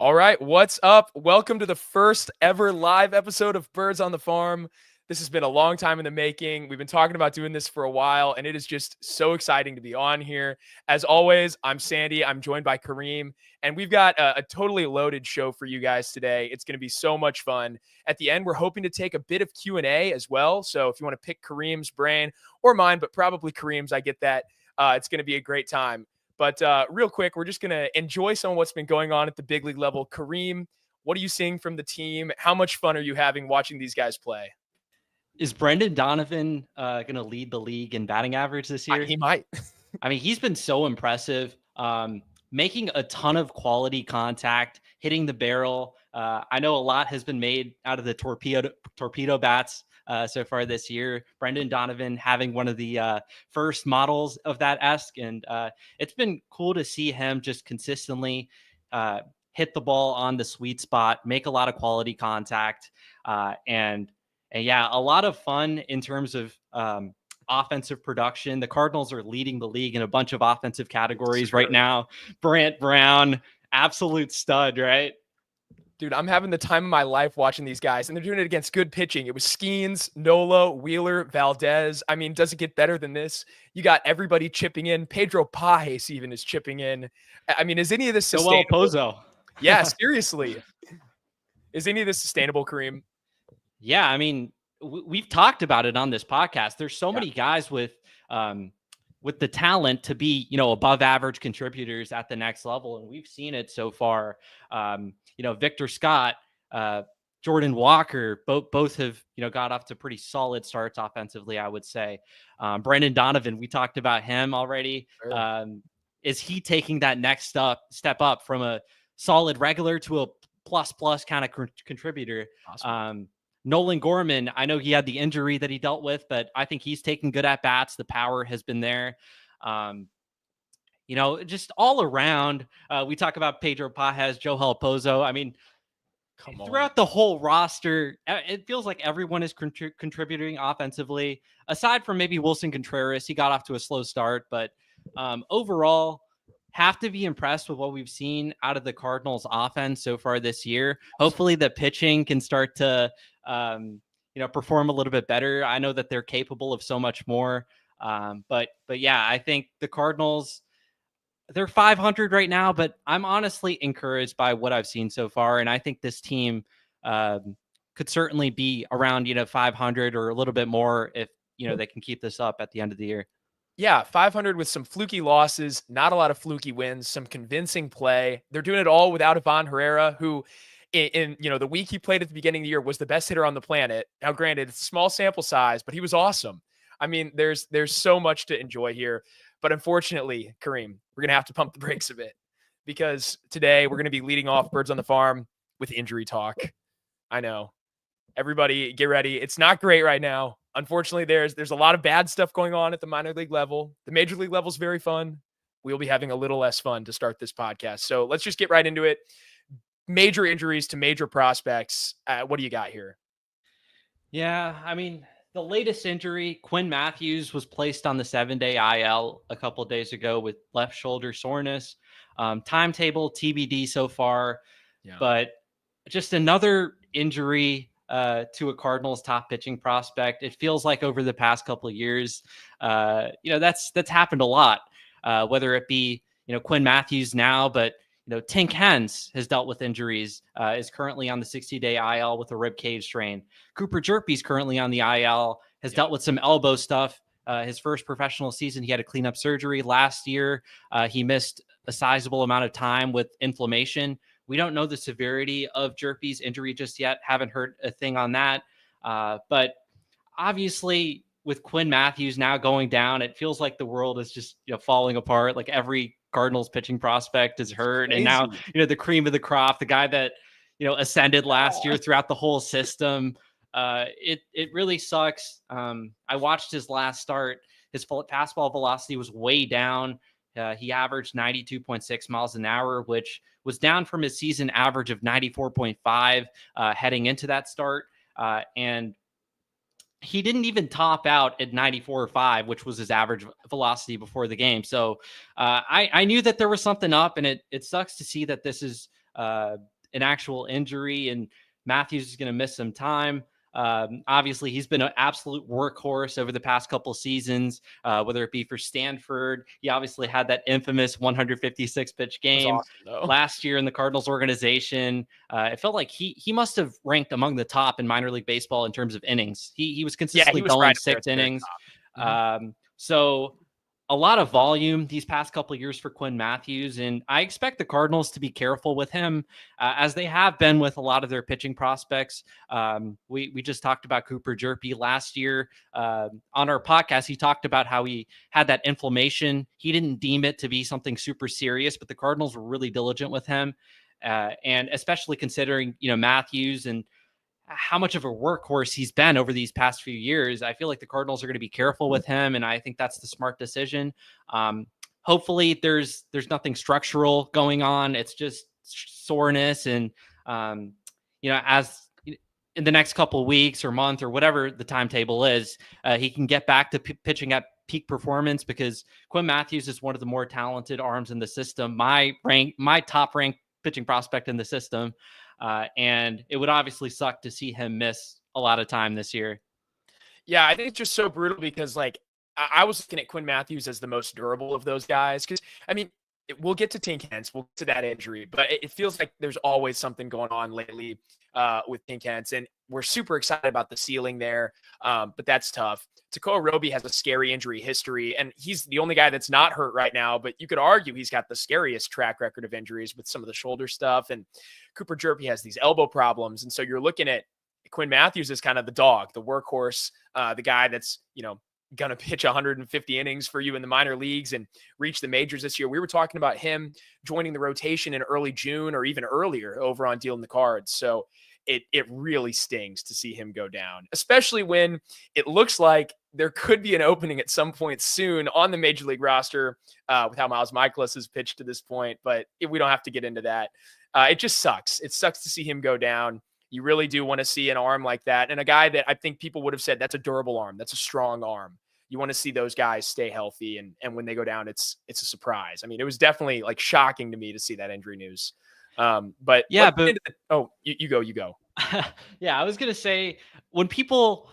All right, what's up? Welcome to the first ever live episode of Birds on the Farm. This has been a long time in the making. We've been talking about doing this for a while, and it is just so exciting to be on here. As always, I'm Sandy. I'm joined by Kareem, and we've got a totally loaded show for you guys today. It's going to be so much fun. At the end, we're hoping to take a bit of Q&A as well. So if you want to pick Kareem's brain or mine, but probably Kareem's, I get that. It's going to be a great time. But real quick, we're just going to enjoy some of what's been going on at the big league level. Kareem, what are you seeing from the team? How much fun are you having watching these guys play? Is Brendan Donovan going to lead the league in batting average this year? He might. I mean, he's been so impressive, making a ton of quality contact, hitting the barrel. I know a lot has been made out of the torpedo bats so far this year. Brendan Donovan having one of the first models of that esque, and it's been cool to see him just consistently hit the ball on the sweet spot, make a lot of quality contact, and yeah, a lot of fun in terms of offensive production. The Cardinals are leading the league in a bunch of offensive categories right now. Brant Brown, absolute stud, right? Dude, I'm having the time of my life watching these guys, and they're doing it against good pitching. It was Skeens, Nola, Wheeler, Valdez. I mean, does it get better than this? You got everybody chipping in. Pedro Pajes even is chipping in. I mean, is any of this sustainable? Pozo. Yeah, seriously. Is any of this sustainable, Kareem? Yeah, I mean, we've talked about it on this podcast. There's so many guys with the talent to be, above average contributors at the next level. And we've seen it so far. Victor Scott, Jordan Walker, both have, got off to pretty solid starts offensively, I would say. Brendan Donovan, we talked about him already. Sure. Is he taking that next step up from a solid regular to a plus kind of contributor? Awesome. Nolan Gorman, I know he had the injury that he dealt with, but I think he's taking good at bats. The power has been there. Just all around. We talk about Pedro Pajes, Joel Pozo. I mean, throughout the whole roster, it feels like everyone is contributing offensively, aside from maybe Wilson Contreras. He got off to a slow start, but overall, have to be impressed with what we've seen out of the Cardinals offense so far this year. Hopefully the pitching can start to, perform a little bit better. I know that they're capable of so much more. But yeah, I think the Cardinals, they're 500 right now, but I'm honestly encouraged by what I've seen so far. And I think this team could certainly be around, 500 or a little bit more if, they can keep this up at the end of the year. Yeah, 500 with some fluky losses, not a lot of fluky wins, some convincing play. They're doing it all without Ivan Herrera, who in the week he played at the beginning of the year was the best hitter on the planet. Now, granted, it's a small sample size, but he was awesome. I mean, there's so much to enjoy here. But unfortunately, Kareem, we're going to have to pump the brakes a bit because today we're going to be leading off Birds on the Farm with injury talk. I know. Everybody get ready. It's not great right now. Unfortunately, there's a lot of bad stuff going on at the minor league level. The major league level is very fun. We'll be having a little less fun to start this podcast. So let's just get right into it. Major injuries to major prospects. What do you got here? Yeah, I mean, the latest injury, Quinn Mathews was placed on the 7-day IL a couple of days ago with left shoulder soreness. Timetable TBD so far, but just another injury to a Cardinals top pitching prospect. It feels like over the past couple of years, that's happened a lot, whether it be, Quinn Mathews now, but Tink has dealt with injuries, is currently on the 60-day IL with a rib cage strain. Cooper Hjerpe is currently on the IL, has dealt with some elbow stuff. His first professional season, he had a cleanup surgery. Last year, he missed a sizable amount of time with inflammation. We don't know the severity of Jerpy's injury just yet. Haven't heard a thing on that. But obviously, with Quinn Mathews now going down, it feels like the world is just falling apart. Like every Cardinals pitching prospect is hurt. And now, the cream of the crop, the guy that, ascended last year throughout the whole system. It really sucks. I watched his last start. His fastball velocity was way down. He averaged 92.6 miles an hour, which was down from his season average of 94.5 heading into that start. And he didn't even top out at 94.5, which was his average velocity before the game. So I knew that there was something up, and it sucks to see that this is an actual injury, and Mathews is going to miss some time. Obviously, he's been an absolute workhorse over the past couple seasons, whether it be for Stanford. He obviously had that infamous 156 pitch game last year in the Cardinals organization. It felt like he must have ranked among the top in minor league baseball in terms of innings. He was consistently going right 6 innings. So a lot of volume these past couple of years for Quinn Mathews, and I expect the Cardinals to be careful with him, as they have been with a lot of their pitching prospects. We just talked about Cooper Hjerpe last year on our podcast. He talked about how he had that inflammation. He didn't deem it to be something super serious, but the Cardinals were really diligent with him, and especially considering Mathews and how much of a workhorse he's been over these past few years. I feel like the Cardinals are going to be careful with him, and I think that's the smart decision. Hopefully there's nothing structural going on. It's just soreness, and as in the next couple of weeks or month or whatever the timetable is, he can get back to pitching at peak performance, because Quinn Mathews is one of the more talented arms in the system. My top ranked pitching prospect in the system. And it would obviously suck to see him miss a lot of time this year. Yeah, I think it's just so brutal because, like, I was looking at Quinn Mathews as the most durable of those guys. Because, I mean, we'll get to Tink Hence, we'll get to that injury, but it feels like there's always something going on lately with Tink Hence, and we're super excited about the ceiling there, but that's tough. Takcoa Roby has a scary injury history, and he's the only guy that's not hurt right now, but you could argue he's got the scariest track record of injuries with some of the shoulder stuff, and Cooper Jerpy has these elbow problems, and so you're looking at Quinn Mathews as kind of the dog, the workhorse, the guy that's, going to pitch 150 innings for you in the minor leagues and reach the majors this year. We were talking about him joining the rotation in early June or even earlier over on Dealing the Cards. So it really stings to see him go down, especially when it looks like there could be an opening at some point soon on the major league roster with how Miles Michaelis has pitched to this point, but we don't have to get into that. It just sucks. It sucks to see him go down. You really do want to see an arm like that. And a guy that I think people would have said, that's a durable arm. That's a strong arm. You want to see those guys stay healthy. And when they go down, it's a surprise. I mean, it was definitely like shocking to me to see that injury news. But yeah, you go. Yeah, I was going to say, when people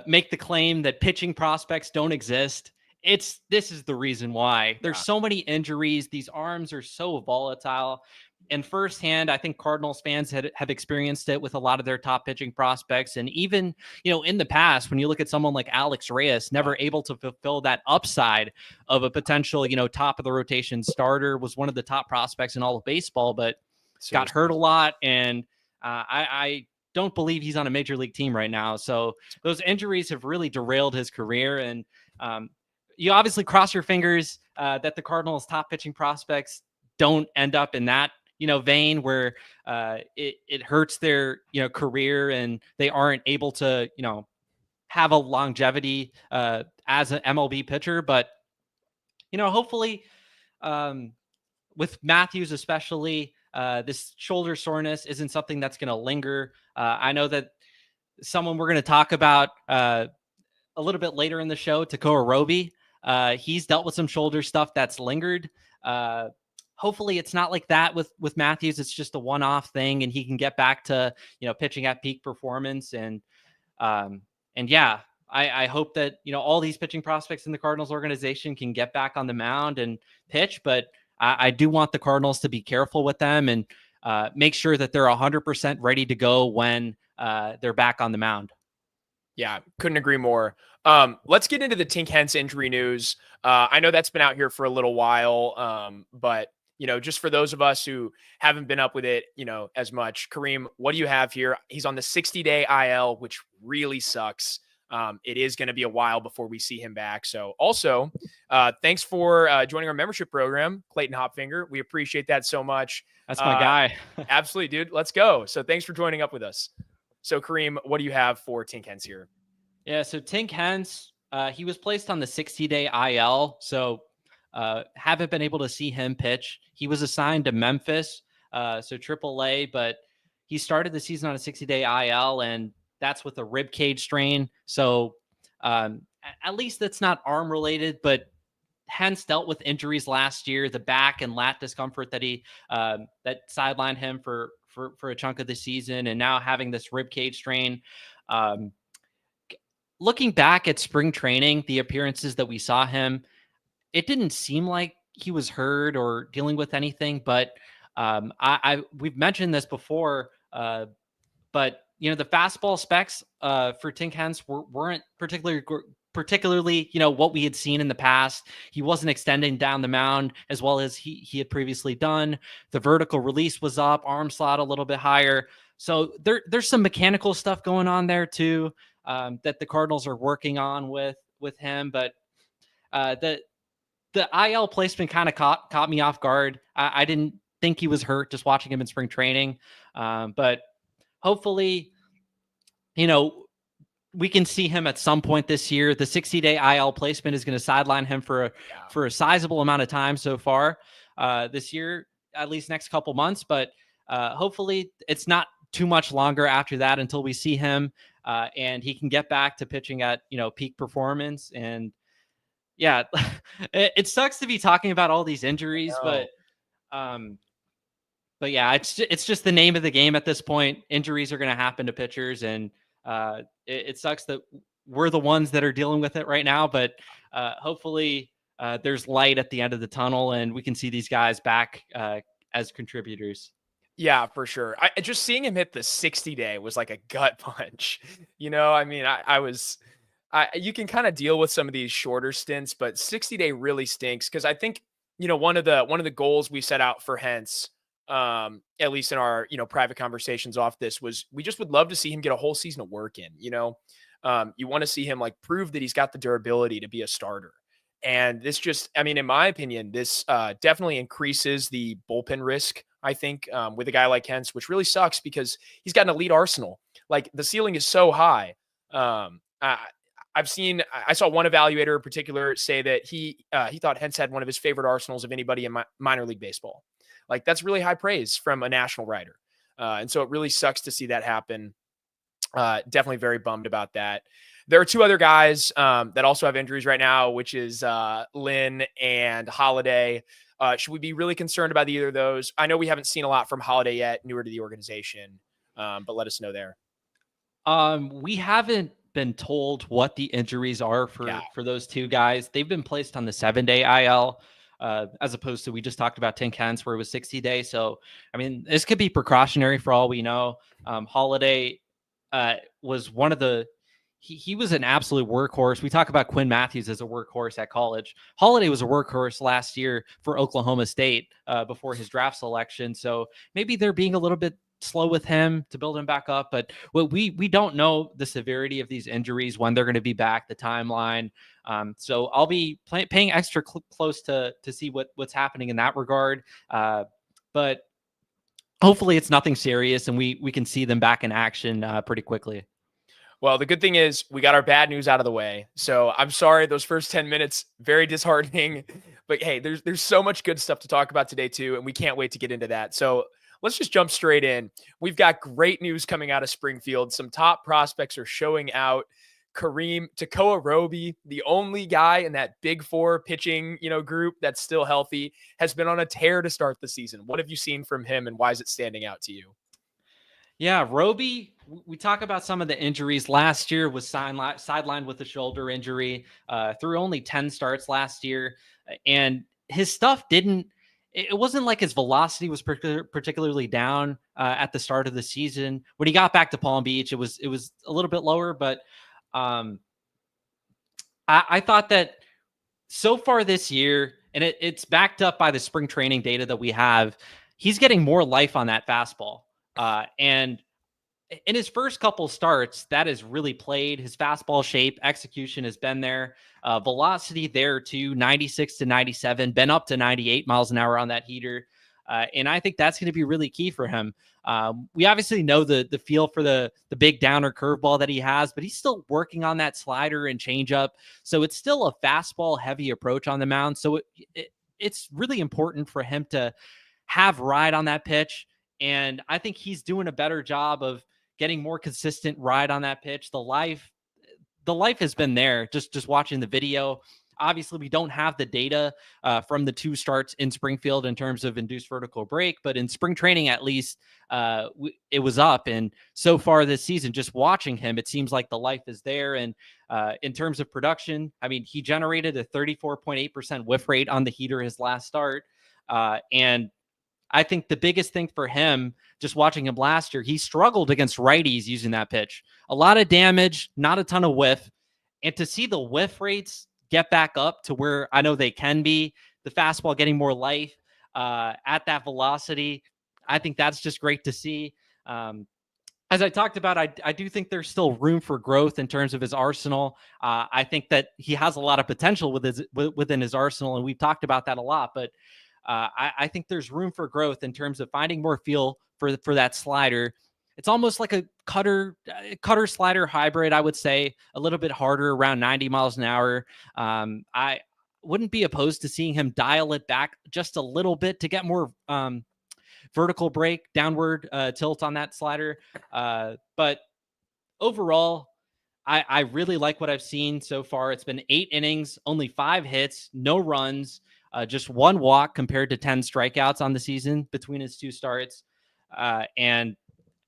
make the claim that pitching prospects don't exist, this is the reason why. There's so many injuries. These arms are so volatile. And firsthand, I think Cardinals fans have experienced it with a lot of their top pitching prospects. And even, in the past, when you look at someone like Alex Reyes, never able to fulfill that upside of a potential, top of the rotation starter, was one of the top prospects in all of baseball, but got hurt a lot. And I don't believe he's on a major league team right now. So those injuries have really derailed his career. And you obviously cross your fingers that the Cardinals' top pitching prospects don't end up in that vein where it hurts their career, and they aren't able to have a longevity as an MLB pitcher. But hopefully with Mathews especially, this shoulder soreness isn't something that's going to linger. I know that someone we're going to talk about a little bit later in the show, Takcoa Roby, he's dealt with some shoulder stuff that's lingered. Hopefully it's not like that with Mathews. It's just a one-off thing, and he can get back to, pitching at peak performance. And yeah, I hope that, all these pitching prospects in the Cardinals organization can get back on the mound and pitch, but I do want the Cardinals to be careful with them and make sure that they're 100% ready to go when they're back on the mound. Yeah, couldn't agree more. Let's get into the Tink Hence injury news. I know that's been out here for a little while, but just for those of us who haven't been up with it, as much, Kareem, what do you have here? He's on the 60-day IL, which really sucks. It is going to be a while before we see him back. So also, thanks for joining our membership program, Clayton Hopfinger. We appreciate that so much. That's my guy. Absolutely, dude. Let's go. So thanks for joining up with us. So Kareem, what do you have for Tink Hence here? Yeah, so Tink Hence, he was placed on the 60-day IL. So haven't been able to see him pitch. He was assigned to Memphis, so AAA, but he started the season on a 60-day IL, and that's with a rib cage strain. So at least that's not arm related, but Hence dealt with injuries last year, the back and lat discomfort that he that sidelined him for a chunk of the season, and now having this rib cage strain. Um, Looking back at spring training, the appearances that we saw him, it didn't seem like he was hurt or dealing with anything. But we've mentioned this before, but the fastball specs for Tink weren't particularly what we had seen in the past. He wasn't extending down the mound as well as he had previously done. The vertical release was up, arm slot a little bit higher. So there's some mechanical stuff going on there too, that the Cardinals are working on with him. But the IL placement kind of caught me off guard. I didn't think he was hurt just watching him in spring training. But hopefully, we can see him at some point this year. The 60-day IL placement is going to sideline him for a sizable amount of time so far this year, at least next couple months. But hopefully it's not too much longer after that until we see him and he can get back to pitching at, peak performance. And yeah, it sucks to be talking about all these injuries, but yeah, it's just the name of the game at this point. Injuries are going to happen to pitchers, and it sucks that we're the ones that are dealing with it right now. But hopefully there's light at the end of the tunnel, and we can see these guys back as contributors. Yeah, for sure. Just seeing him hit the 60-day was like a gut punch. I mean, you can kind of deal with some of these shorter stints, but 60-day really stinks because I think, one of the goals we set out for Hence, at least in our, private conversations off this, was we just would love to see him get a whole season of work in. You want to see him like prove that he's got the durability to be a starter. And this just, I mean, in my opinion, this definitely increases the bullpen risk, I think, with a guy like Hence, which really sucks because he's got an elite arsenal. Like the ceiling is so high. I saw one evaluator in particular say that he thought Hence had one of his favorite arsenals of anybody in minor league baseball. Like that's really high praise from a national writer. And so it really sucks to see that happen. Definitely very bummed about that. There are two other guys that also have injuries right now, which is Lynn and Holiday. Should we be really concerned about either of those? I know we haven't seen a lot from Holiday yet, newer to the organization, but let us know there. We haven't been told what the injuries are for those two guys. They've been placed on the 7-day IL, as opposed to, we just talked about Tink Hence where it was 60 days. So, I mean, this could be precautionary for all we know. Holiday was one of the, he was an absolute workhorse. We talk about Quinn Mathews as a workhorse at college. Holiday was a workhorse last year for Oklahoma State before his draft selection. So maybe they're being a little bit slow with him to build him back up. But we don't know the severity of these injuries, when they're going to be back, the timeline. So I'll be paying extra close to see what's happening in that regard. But hopefully it's nothing serious and we can see them back in action pretty quickly. Well, the good thing is we got our bad news out of the way. So I'm sorry, those first 10 minutes, very disheartening. But hey, there's so much good stuff to talk about today too, and we can't wait to get into that. So let's just jump straight in. We've got great news coming out of Springfield. Some top prospects are showing out. Takcoa Roby, the only guy in that big four pitching, group that's still healthy, has been on a tear to start the season. What have you seen from him, and why is it standing out to you? Yeah, Roby, we talk about some of the injuries. Last year was sidelined with a shoulder injury, through only 10 starts last year. And his stuff it wasn't like his velocity was particularly down at the start of the season. When he got back to Palm Beach, it was a little bit lower. But I thought that so far this year, and it's backed up by the spring training data that we have, he's getting more life on that fastball. And in his first couple starts, that has really played. His fastball shape, execution has been there. Velocity there too, 96 to 97, been up to 98 miles an hour on that heater. And I think that's going to be really key for him. We obviously know the feel for the big downer curveball that he has, but he's still working on that slider and changeup. So it's still a fastball heavy approach on the mound. So it's really important for him to have ride on that pitch. And I think he's doing a better job of getting more consistent ride on that pitch. The life has been there. Just watching the video, obviously we don't have the data from the 2 starts in Springfield in terms of induced vertical break, but in spring training, at least it was up. And so far this season, just watching him, it seems like the life is there. And in terms of production, I mean, he generated a 34.8% whiff rate on the heater his last start. And I think the biggest thing for him, just watching him last year, he struggled against righties using that pitch. A lot of damage, not a ton of whiff. And to see the whiff rates get back up to where I know they can be, the fastball getting more life at that velocity, I think that's just great to see. As I talked about, I do think there's still room for growth in terms of his arsenal. I think that he has a lot of potential within his arsenal, and we've talked about that a lot. But I think there's room for growth in terms of finding more feel for that slider. It's almost like a cutter slider hybrid, I would say, a little bit harder, around 90 miles an hour. I wouldn't be opposed to seeing him dial it back just a little bit to get more vertical break, downward tilt on that slider. But overall, I really like what I've seen so far. It's been 8 innings, only 5 hits, no runs, just 1 walk compared to 10 strikeouts on the season between his 2 starts. And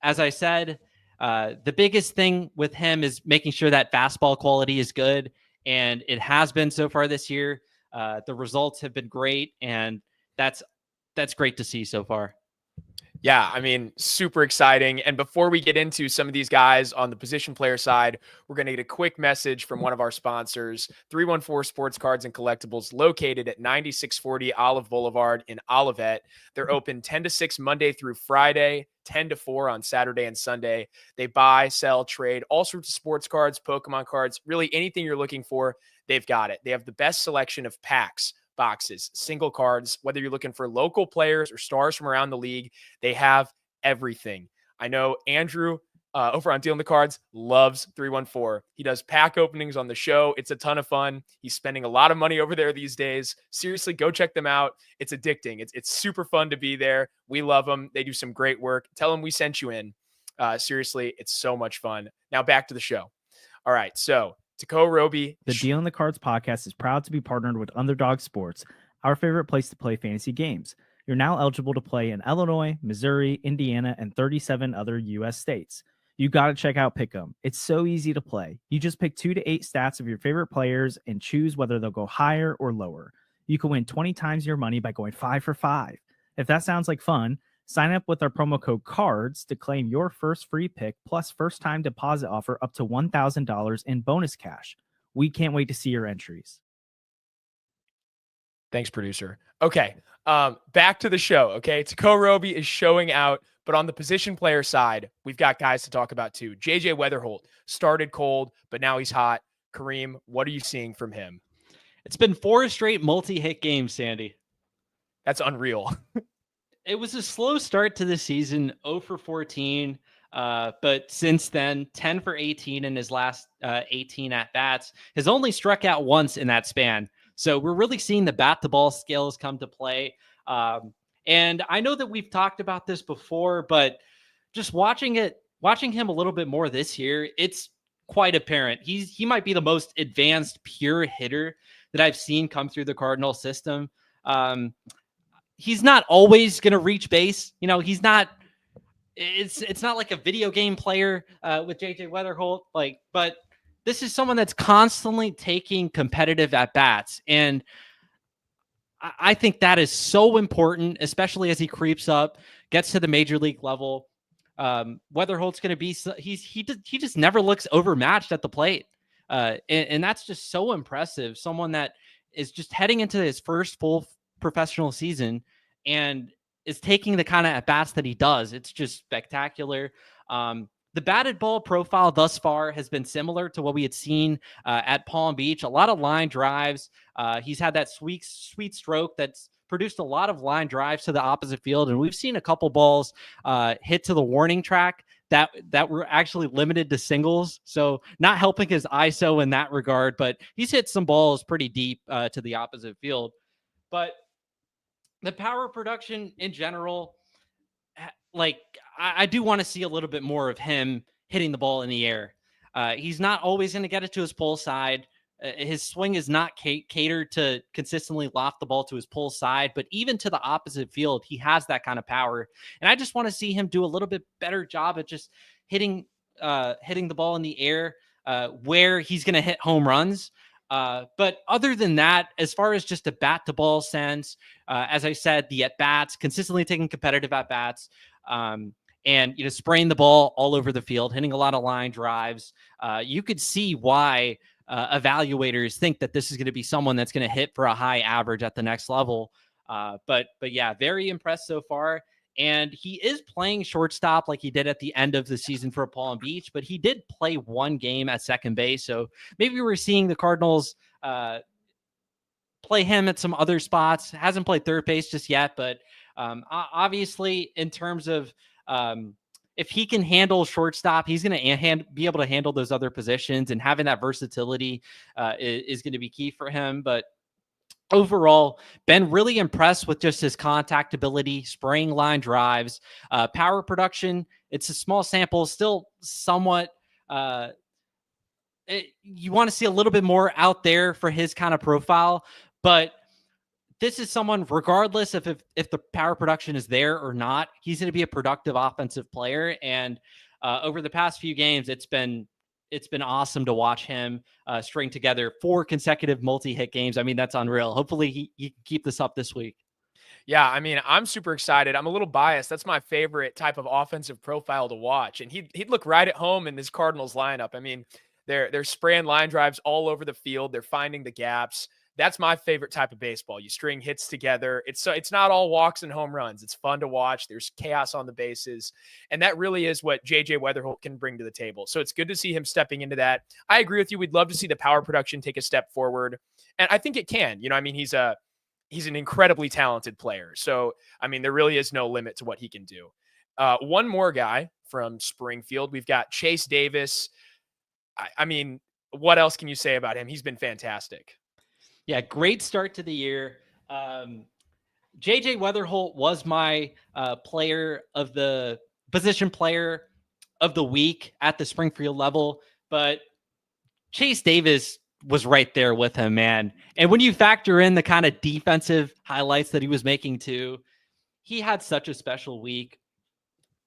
as I said, the biggest thing with him is making sure that fastball quality is good. And it has been so far this year. The results have been great. And that's great to see so far. Yeah, I mean, super exciting. And before we get into some of these guys on the position player side, we're going to get a quick message from one of our sponsors, 314 Sports Cards and Collectibles, located at 9640 Olive Boulevard in Olivet. They're open 10 to 6 Monday through Friday, 10 to 4 on Saturday and Sunday. They buy, sell, trade all sorts of sports cards, Pokemon cards, really anything you're looking for, they've got it. They have the best selection of packs, boxes, single cards, whether you're looking for local players or stars from around the league, they have everything. I know Andrew over on Dealing the Cards loves 314. He does pack openings on the show. It's a ton of fun. He's spending a lot of money over there these days. Seriously, go check them out. It's addicting. It's super fun to be there. We love them. They do some great work. Tell them we sent you in. Seriously, it's so much fun. Now back to the show. All right, so Takcoa Roby. The Dealing the Cards podcast is proud to be partnered with Underdog Sports, our favorite place to play fantasy games. You're now eligible to play in Illinois, Missouri, Indiana, and 37 other U.S. states. You got to check out Pick'em. It's so easy to play. You just pick 2 to 8 stats of your favorite players and choose whether they'll go higher or lower. You can win 20 times your money by going 5 for 5. If that sounds like fun, sign up with our promo code CARDS to claim your first free pick plus first-time deposit offer up to $1,000 in bonus cash. We can't wait to see your entries. Thanks, producer. Okay, back to the show, okay? Takcoa Roby is showing out, but on the position player side, we've got guys to talk about too. JJ Weatherholt started cold, but now he's hot. Kareem, what are you seeing from him? It's been 4 straight multi-hit games, Sandy. That's unreal. It was a slow start to the season, 0 for 14. But since then, 10 for 18 in his last 18 at-bats. Has only struck out once in that span. So we're really seeing the bat-to-ball skills come to play. And I know that we've talked about this before, but just watching him a little bit more this year, it's quite apparent. He might be the most advanced pure hitter that I've seen come through the Cardinals system. He's not always going to reach base. You know, he's not, it's not like a video game player with JJ Weatherholt, but this is someone that's constantly taking competitive at-bats. And I think that is so important, especially as he creeps up, gets to the major league level. Weatherholt's going to be, he just never looks overmatched at the plate. And that's just so impressive. Someone that is just heading into his first full professional season and is taking the kind of at-bats that he does. It's just spectacular. The batted ball profile thus far has been similar to what we had seen at Palm Beach. A lot of line drives. He's had that sweet stroke that's produced a lot of line drives to the opposite field. And we've seen a couple balls hit to the warning track that were actually limited to singles. So not helping his ISO in that regard, but he's hit some balls pretty deep to the opposite field. But the power production in general, I do want to see a little bit more of him hitting the ball in the air. He's not always going to get it to his pull side, his swing is not catered to consistently loft the ball to his pull side, but even to the opposite field, he has that kind of power. And I just want to see him do a little bit better job at just hitting the ball in the air where he's going to hit home runs. But other than that, as far as just a bat to ball sense, as I said, the at bats, consistently taking competitive at bats, and spraying the ball all over the field, hitting a lot of line drives. You could see why evaluators think that this is going to be someone that's going to hit for a high average at the next level. But yeah, very impressed so far. And he is playing shortstop like he did at the end of the season for Palm Beach, but he did play one game at second base. So maybe we're seeing the Cardinals play him at some other spots. Hasn't played third base just yet, but obviously in terms of if he can handle shortstop, he's going to be able to handle those other positions, and having that versatility is going to be key for him. But overall, been really impressed with just his contact ability, spraying line drives, power production. It's a small sample, still somewhat. You want to see a little bit more out there for his kind of profile, but this is someone, regardless of if the power production is there or not, he's going to be a productive offensive player. And over the past few games, it's been awesome to watch him string together 4 consecutive multi-hit games. I mean, that's unreal. Hopefully he can keep this up this week. Yeah, I mean, I'm super excited. I'm a little biased. That's my favorite type of offensive profile to watch. And he'd look right at home in this Cardinals lineup. I mean, they're spraying line drives all over the field. They're finding the gaps. That's my favorite type of baseball. You string hits together. It's not all walks and home runs. It's fun to watch. There's chaos on the bases. And that really is what JJ Weatherholt can bring to the table. So it's good to see him stepping into that. I agree with you. We'd love to see the power production take a step forward. And I think it can. I mean, he's an incredibly talented player. So, I mean, there really is no limit to what he can do. One more guy from Springfield. We've got Chase Davis. I mean, what else can you say about him? He's been fantastic. Yeah, great start to the year. JJ Weatherholt was my position player of the week at the Springfield level, but Chase Davis was right there with him, man. And when you factor in the kind of defensive highlights that he was making too, he had such a special week.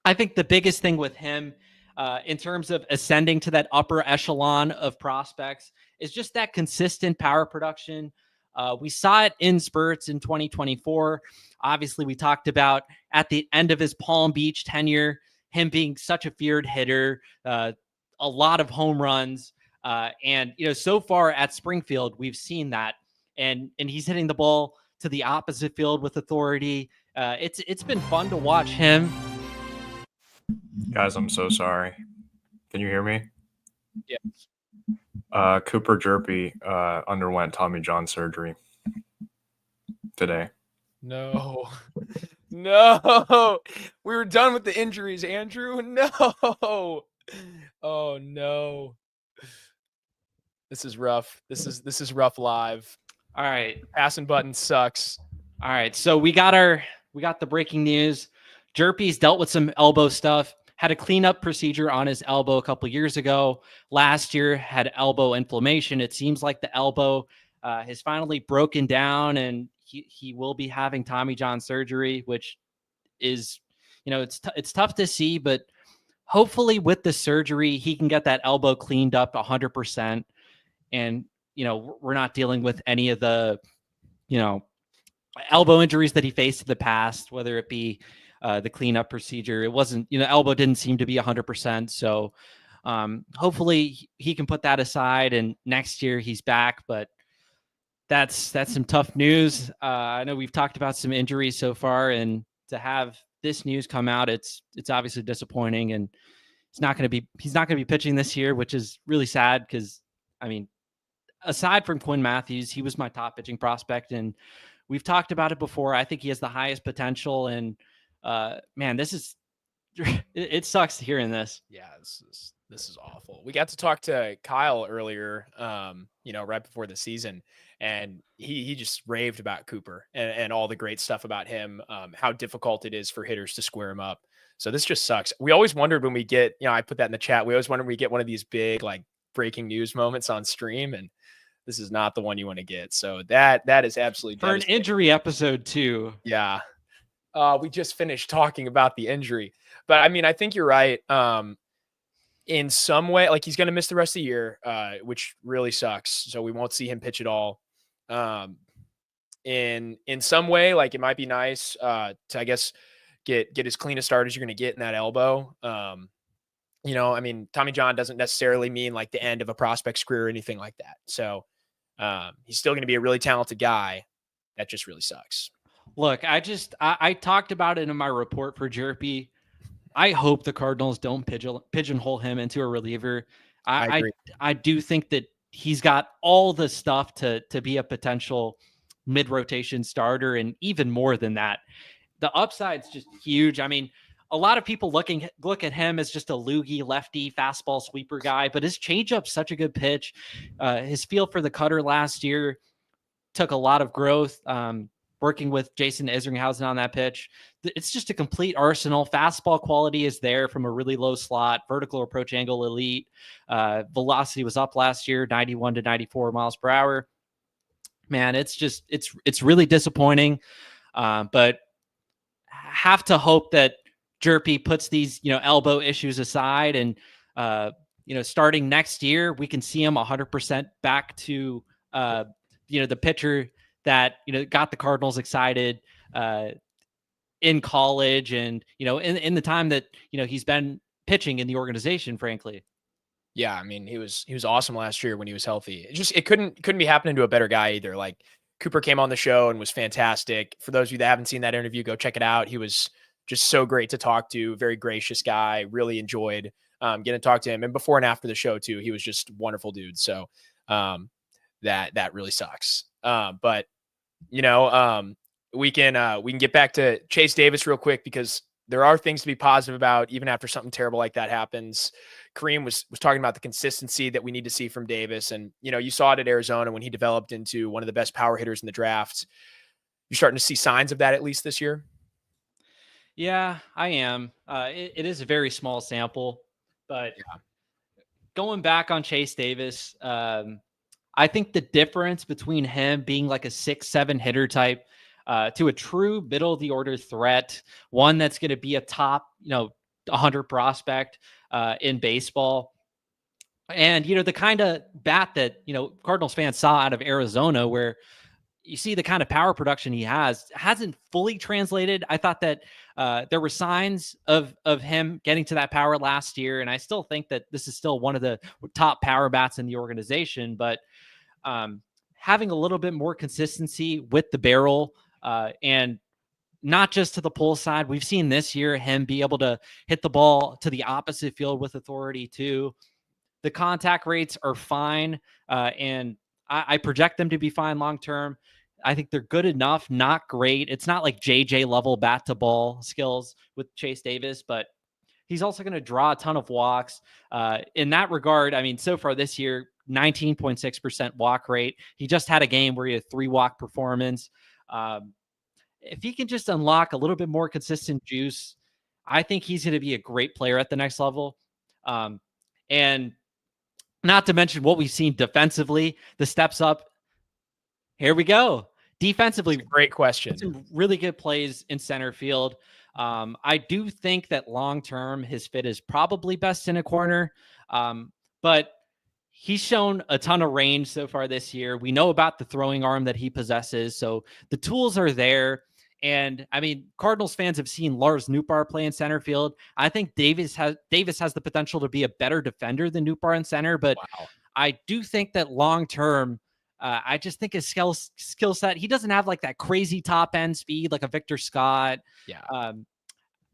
I think the biggest thing with him in terms of ascending to that upper echelon of prospects is just that consistent power production. We saw it in spurts in 2024. Obviously, we talked about at the end of his Palm Beach tenure, him being such a feared hitter, a lot of home runs. And, so far at Springfield, we've seen that. And he's hitting the ball to the opposite field with authority. It's been fun to watch him. Guys, I'm so sorry. Can you hear me? Yeah. Cooper Hjerpe underwent Tommy John surgery today. No. We were done with the injuries, Andrew. No. Oh no. This is rough. This is rough live. All right. Passing button sucks. All right. So we got the breaking news. Jerpy's dealt with some elbow stuff. Had a cleanup procedure on his elbow a couple years ago. Last year had elbow inflammation. It seems like the elbow has finally broken down, and he will be having Tommy John surgery, which is, it's tough to see, but hopefully with the surgery, he can get that elbow cleaned up 100%. And, we're not dealing with any of the, elbow injuries that he faced in the past, whether it be the cleanup procedure. It wasn't, elbow didn't seem to be 100%. So hopefully he can put that aside, and next year he's back. But that's some tough news. I know we've talked about some injuries so far, and to have this news come out, it's obviously disappointing, and he's not going to be pitching this year, which is really sad because, I mean, aside from Quinn Mathews, he was my top pitching prospect, and we've talked about it before. I think he has the highest potential, and man, it sucks hearing this. Yeah, this is awful. We got to talk to Kyle earlier, right before the season, and he just raved about Cooper and all the great stuff about him, how difficult it is for hitters to square him up. So this just sucks. We always wondered when we get, I put that in the chat. We always wonder when we get one of these big, like, breaking news moments on stream, and this is not the one you want to get. So that is absolutely for an injury episode too. Yeah. We just finished talking about the injury, but I mean, I think you're right. In some way, like he's going to miss the rest of the year, which really sucks. So we won't see him pitch at all. In some way, like it might be nice to, I guess, get as clean a start as you're going to get in that elbow. You know, I mean, Tommy John doesn't necessarily mean like the end of a prospect's career or anything like that. So he's still going to be a really talented guy. That just really sucks. Look, I talked about it in my report for Jerpy. I hope the Cardinals don't pigeonhole him into a reliever. I do think that he's got all the stuff to be a potential mid-rotation starter, and even more than that. The upside's just huge. I mean, a lot of people look at him as just a loogie lefty fastball sweeper guy, but his changeup's such a good pitch. His feel for the cutter last year took a lot of growth. Working with Jason Isringhausen on that pitch, it's just a complete arsenal. Fastball quality is there from a really low slot, vertical approach angle elite. Velocity was up last year, 91 to 94 miles per hour. Man, it's really disappointing, but have to hope that Jerpy puts these, elbow issues aside, and starting next year, we can see him 100% back to, the pitcher that, got the Cardinals excited in college, and, in the time that, he's been pitching in the organization, frankly. Yeah. I mean, he was awesome last year when he was healthy. It couldn't be happening to a better guy either. Like Cooper came on the show and was fantastic. For those of you that haven't seen that interview, go check it out. He was just so great to talk to. Very gracious guy. Really enjoyed getting to talk to him. And before and after the show too, he was just a wonderful dude. So that really sucks. But we can get back to Chase Davis real quick, because there are things to be positive about even after something terrible like that happens. Kareem was talking about the consistency that we need to see from Davis. And, you saw it at Arizona when he developed into one of the best power hitters in the draft. You're starting to see signs of that at least this year. Yeah, I am. It is a very small sample, but going back on Chase Davis, I think the difference between him being like a 6-7 hitter type to a true middle of the order threat, one that's going to be a top, 100 prospect in baseball. And, the kind of bat that, Cardinals fans saw out of Arizona, where you see the kind of power production he hasn't fully translated. I thought that there were signs of him getting to that power last year. And I still think that this is still one of the top power bats in the organization, but having a little bit more consistency with the barrel and not just to the pull side. We've seen this year him be able to hit the ball to the opposite field with authority too. The contact rates are fine, and I project them to be fine long-term. I think they're good enough, not great. It's not like JJ level bat to ball skills with Chase Davis, but he's also going to draw a ton of walks. In that regard, I mean, so far this year, 19.6% walk rate. He just had a game where he had a 3-walk performance. If he can just unlock a little bit more consistent juice, I think he's going to be a great player at the next level. And not to mention what we've seen defensively, the steps up. Here we go. Defensively, great question. Some really good plays in center field. I do think that long-term his fit is probably best in a corner. But he's shown a ton of range so far this year. We know about the throwing arm that he possesses. So the tools are there. And I mean, Cardinals fans have seen Lars Nootbaar play in center field. I think Davis has the potential to be a better defender than Nootbaar in center, but I do think that long-term, I just think his skill set, he doesn't have like that crazy top end speed, like a Victor Scott. Yeah.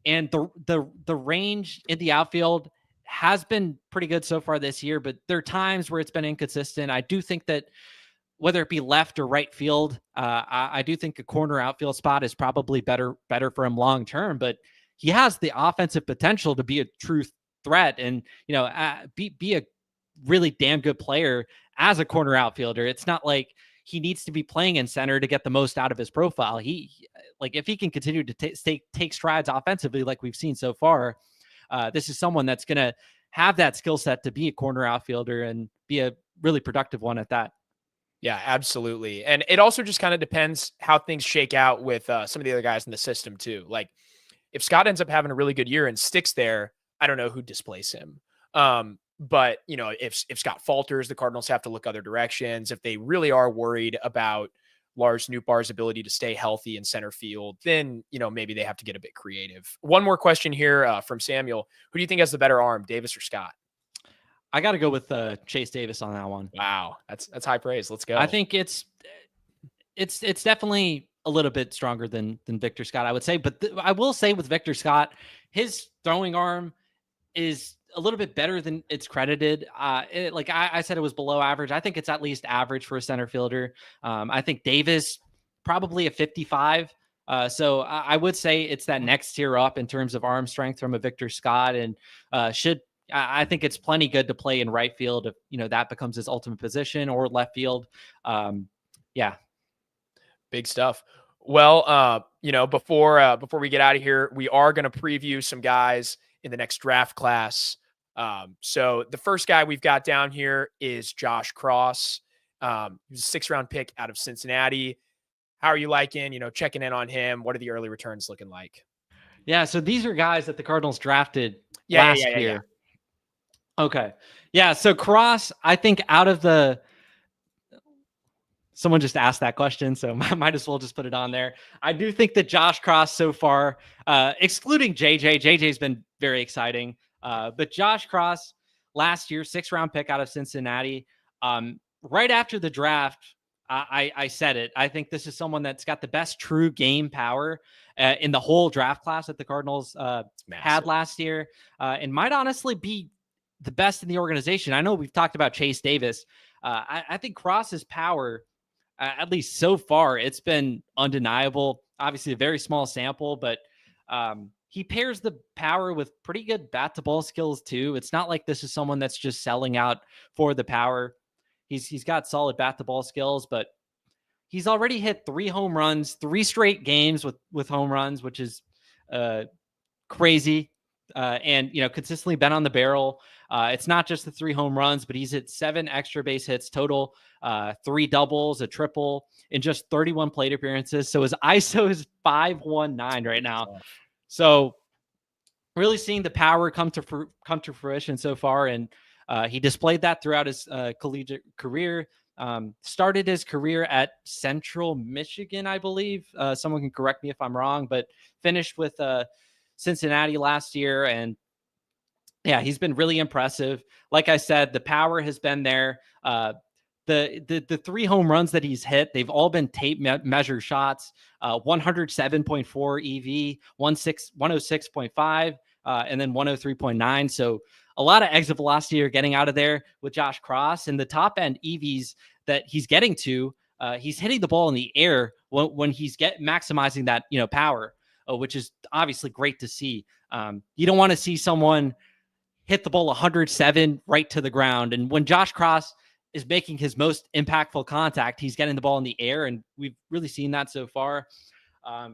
And the range in the outfield has been pretty good so far this year, but there are times where it's been inconsistent. I do think that whether it be left or right field, I do think a corner outfield spot is probably better for him long term, but he has the offensive potential to be a true threat and, be a really damn good player as a corner outfielder. It's not like he needs to be playing in center to get the most out of his profile. If he can continue to take strides offensively, like we've seen so far, this is someone that's going to have that skill set to be a corner outfielder and be a really productive one at that. Yeah, absolutely. And it also just kind of depends how things shake out with some of the other guys in the system too. Like if Scott ends up having a really good year and sticks there, I don't know who'd displace him. But if Scott falters, the Cardinals have to look other directions. If they really are worried about Lars Nootbaar's ability to stay healthy in center field, then maybe they have to get a bit creative. One more question here from Samuel: who do you think has the better arm, Davis or Scott? I got to go with Chase Davis on that one. Wow, that's high praise. Let's go. I think it's definitely a little bit stronger than Victor Scott, I would say. But I will say with Victor Scott, his throwing arm is a little bit better than it's credited. Like I said, it was below average. I think it's at least average for a center fielder. I think Davis probably a 55. So I would say it's that next tier up in terms of arm strength from a Victor Scott, and I think it's plenty good to play in right field if that becomes his ultimate position, or left field. Yeah, big stuff. Well, before we get out of here, we are going to preview some guys in the next draft class. So the first guy we've got down here is Josh Cross. He was a 6th round pick out of Cincinnati. How are you liking, checking in on him? What are the early returns looking like? Yeah. So these are guys that the Cardinals drafted last year. Yeah. Okay. Yeah. So Cross, I think someone just asked that question, so I might as well just put it on there. I do think that Josh Cross so far, excluding JJ's been very exciting. But Josh Cross last year, 6th round pick out of Cincinnati. Right after the draft, I said it. I think this is someone that's got the best true game power in the whole draft class that the Cardinals had last year, and might honestly be the best in the organization. I know we've talked about Chase Davis. I think Cross's power, at least so far, it's been undeniable. Obviously, a very small sample, but he pairs the power with pretty good bat to ball skills too. It's not like this is someone that's just selling out for the power. He's got solid bat to ball skills, but he's already hit 3 home runs, 3 straight games with home runs, which is crazy. And consistently been on the barrel. It's not just the 3 home runs, but he's hit 7 extra base hits total, 3 doubles, a triple in just 31 plate appearances. So his ISO is 519 right now. So really seeing the power come to fruition so far, and he displayed that throughout his collegiate career. Started his career at Central Michigan, I believe. Someone can correct me if I'm wrong, but finished with Cincinnati last year, and yeah, he's been really impressive. Like I said, the power has been there. The 3 home runs that he's hit, they've all been tape measure shots. 107.4 EV, 106.5, and then 103.9. So a lot of exit velocity are getting out of there with Josh Cross, and the top end EVs that he's getting to, he's hitting the ball in the air when he's maximizing that power. Which is obviously great to see. You don't want to see someone hit the ball 107 right to the ground. And when Josh Cross is making his most impactful contact, he's getting the ball in the air, and we've really seen that so far.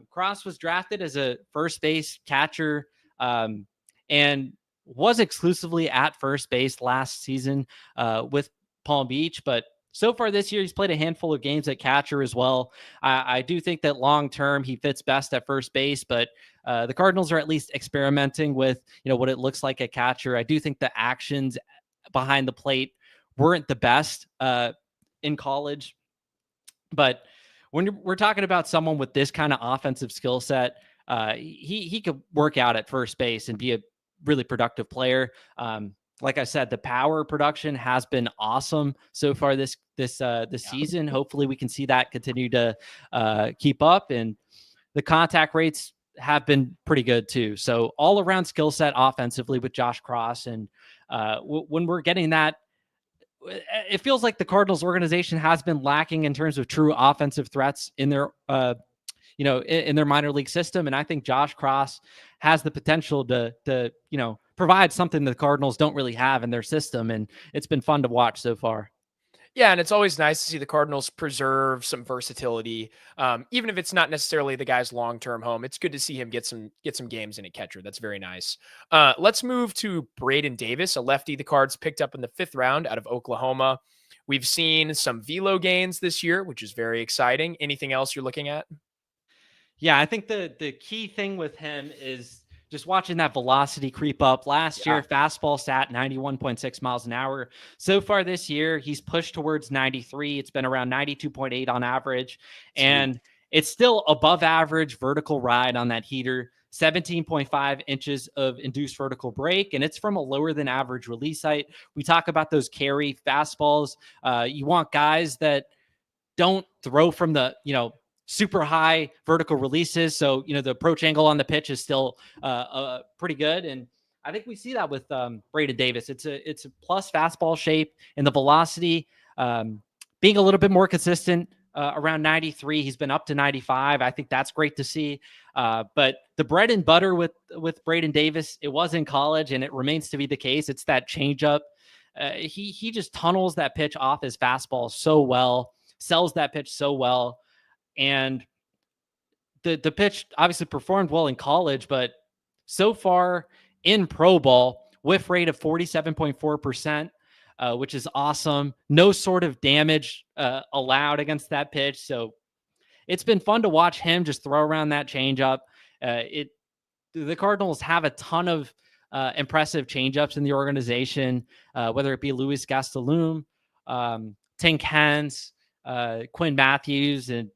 Cross was drafted as a first base catcher and was exclusively at first base last season with Palm Beach, but so far this year, he's played a handful of games at catcher as well. I do think that long-term he fits best at first base, but the Cardinals are at least experimenting with, what it looks like at catcher. I do think the actions behind the plate weren't the best in college, but when we're talking about someone with this kind of offensive skill set, he could work out at first base and be a really productive player. Like I said, the power production has been awesome so far this season. Hopefully we can see that continue to keep up, and the contact rates have been pretty good too. So all around skill set offensively with Josh Cross. And when we're getting that, it feels like the Cardinals organization has been lacking in terms of true offensive threats in their in their minor league system. And I think Josh Cross has the potential to provide something the Cardinals don't really have in their system. And it's been fun to watch so far. Yeah, and it's always nice to see the Cardinals preserve some versatility, even if it's not necessarily the guy's long-term home. It's good to see him get some games in at catcher. That's very nice. Let's move to Braden Davis, a lefty the Cards picked up in the 5th round out of Oklahoma. We've seen some velo gains this year, which is very exciting. Anything else you're looking at? Yeah, I think the key thing with him is just watching that velocity creep up. Last year, fastball sat 91.6 miles an hour. So far this year, he's pushed towards 93. It's been around 92.8 on average. Sweet. And it's still above average vertical ride on that heater, 17.5 inches of induced vertical break, and it's from a lower than average release height. We talk about those carry fastballs. You want guys that don't throw from the, super high vertical releases. So, the approach angle on the pitch is still pretty good. And I think we see that with Braden Davis. It's a plus fastball shape, and the velocity being a little bit more consistent around 93. He's been up to 95. I think that's great to see. But the bread and butter with Braden Davis, it was in college, and it remains to be the case. It's that changeup. He just tunnels that pitch off his fastball so well, sells that pitch so well. And the pitch obviously performed well in college, but so far in pro ball, whiff rate of 47.4%, which is awesome. No sort of damage allowed against that pitch. So it's been fun to watch him just throw around that changeup. The Cardinals have a ton of impressive changeups in the organization, whether it be Luis Gastelum, Tink Hens, Quinn Mathews, and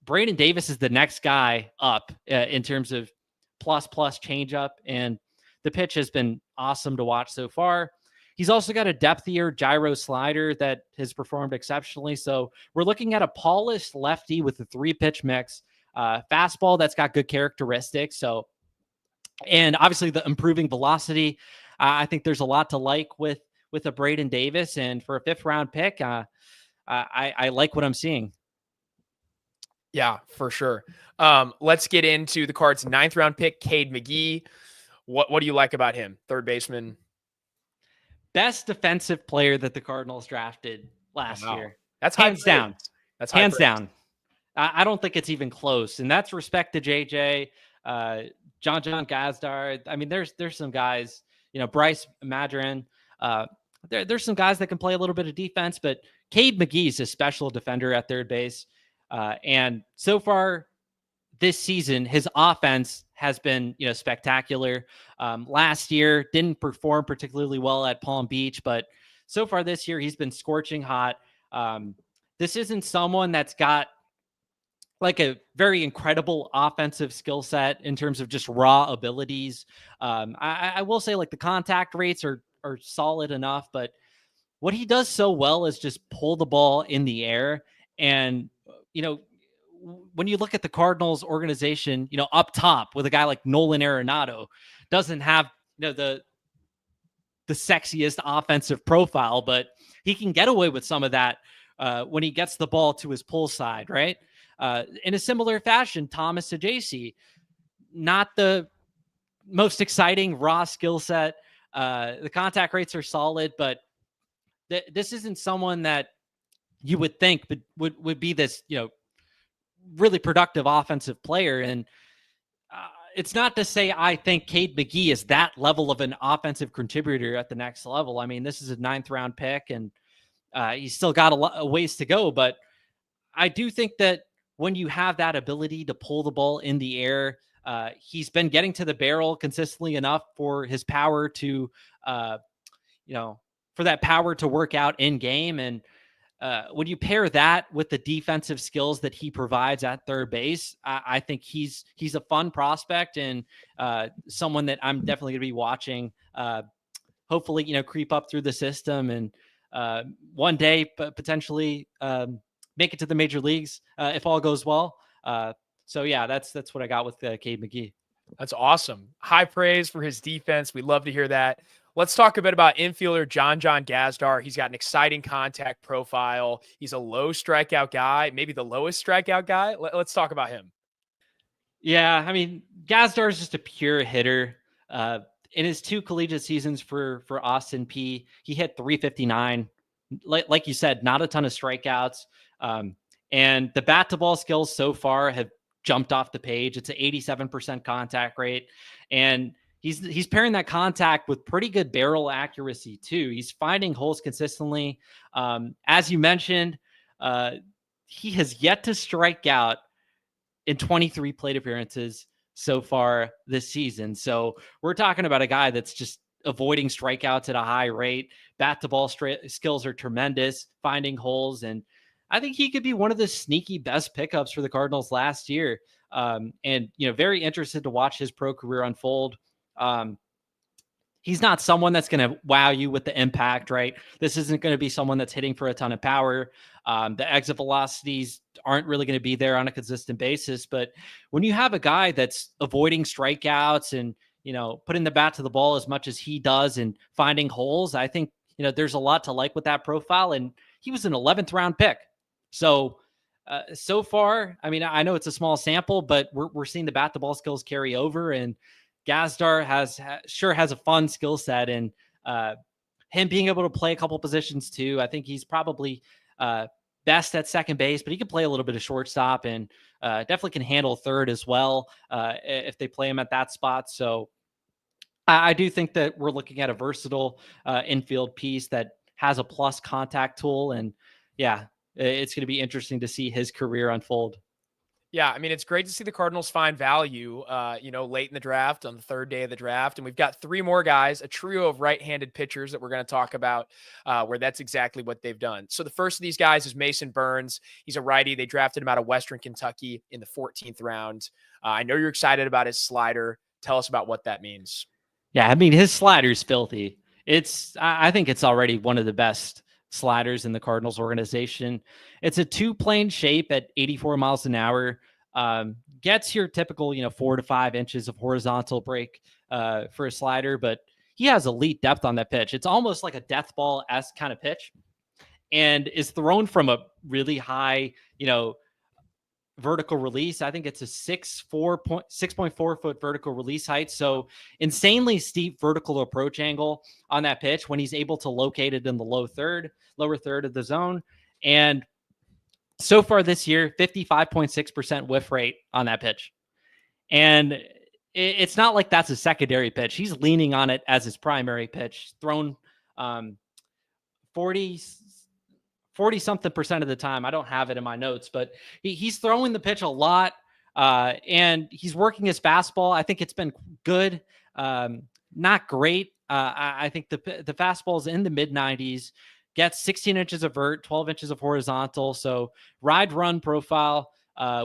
Braden Davis is the next guy up in terms of plus changeup, and the pitch has been awesome to watch so far. He's also got a depthier gyro slider that has performed exceptionally. So we're looking at a polished lefty with a 3-pitch mix, fastball that's got good characteristics. So, and obviously the improving velocity. I think there's a lot to like with a Braden Davis, and for a 5th round pick, I like what I'm seeing. Yeah, for sure. Let's get into the Cards' 9th round pick, Cade McGee. What do you like about him? Third baseman. Best defensive player that the Cardinals drafted last year. That's hands down. That's hands down. I don't think it's even close. And that's respect to JJ, John Gazdar. I mean, there's some guys, Bryce Madron. There's some guys that can play a little bit of defense, but Cade McGee is a special defender at third base. And so far this season, his offense has been, spectacular. Last year didn't perform particularly well at Palm Beach, but so far this year, he's been scorching hot. This isn't someone that's got like a very incredible offensive skill set in terms of just raw abilities. I will say like the contact rates are solid enough, but what he does so well is just pull the ball in the air. And, when you look at the Cardinals organization, up top with a guy like Nolan Arenado, doesn't have, the sexiest offensive profile, but he can get away with some of that when he gets the ball to his pull side, right? In a similar fashion, Thomas Ajayci, not the most exciting raw skill set. The contact rates are solid, but this isn't someone that you would think would be this, really productive offensive player. And it's not to say I think Cade McGee is that level of an offensive contributor at the next level. I mean, this is a 9th round pick, and he's still got a ways to go. But I do think that when you have that ability to pull the ball in the air, he's been getting to the barrel consistently enough for his power to, for that power to work out in game. And when you pair that with the defensive skills that he provides at third base, I think he's a fun prospect, and someone that I'm definitely going to be watching. Hopefully, creep up through the system, and one day potentially make it to the major leagues if all goes well. So yeah, that's what I got with Cade McGee. That's awesome. High praise for his defense. We love to hear that. Let's talk a bit about infielder John Gazdar. He's got an exciting contact profile. He's a low strikeout guy, maybe the lowest strikeout guy. Let's talk about him. Yeah, I mean, Gazdar is just a pure hitter. In his 2 collegiate seasons for Austin Peay, he hit 359. Like you said, not a ton of strikeouts. And the bat to ball skills so far have jumped off the page. It's an 87% contact rate. And he's pairing that contact with pretty good barrel accuracy too. He's finding holes consistently. As you mentioned, he has yet to strike out in 23 plate appearances so far this season. So we're talking about a guy that's just avoiding strikeouts at a high rate. Bat to ball skills are tremendous, finding holes. And I think he could be one of the sneaky best pickups for the Cardinals last year. And, very interested to watch his pro career unfold. He's not someone that's going to wow you with the impact, right? This isn't going to be someone that's hitting for a ton of power. The exit velocities aren't really going to be there on a consistent basis. But when you have a guy that's avoiding strikeouts and, putting the bat to the ball as much as he does and finding holes, I think, there's a lot to like with that profile. And he was an 11th round pick. So, so far, I mean, I know it's a small sample, but we're seeing the bat to ball skills carry over, and Gazdar has a fun skill set, and him being able to play a couple positions too. I think he's probably best at second base, but he can play a little bit of shortstop, and definitely can handle third as well if they play him at that spot. So I do think that we're looking at a versatile infield piece that has a plus contact tool, and yeah, it's going to be interesting to see his career unfold. Yeah, I mean, it's great to see the Cardinals find value, late in the draft, on the third day of the draft. And we've got three more guys, a trio of right-handed pitchers that we're going to talk about, where that's exactly what they've done. So the first of these guys is Mason Burns. He's a righty. They drafted him out of Western Kentucky in the 14th round. I know you're excited about his slider. Tell us about what that means. Yeah, I mean, his slider's filthy. I think it's already one of the best sliders in the Cardinals organization. It's a two-plane shape at 84 miles an hour. Gets your typical, 4 to 5 inches of horizontal break for a slider, but he has elite depth on that pitch. It's almost like a death ball-esque kind of pitch, and is thrown from a really high, vertical release. I think it's a 6.4 foot vertical release height. So insanely steep vertical approach angle on that pitch when he's able to locate it in the lower third of the zone. And so far this year, 55.6% whiff rate on that pitch. And it's not like that's a secondary pitch. He's leaning on it as his primary pitch, thrown 40 something percent of the time. I don't have it in my notes, but he's throwing the pitch a lot, and he's working his fastball. I think it's been good, not great. I think the fastball is in the mid 90s, gets 16 inches of vert, 12 inches of horizontal. So ride run profile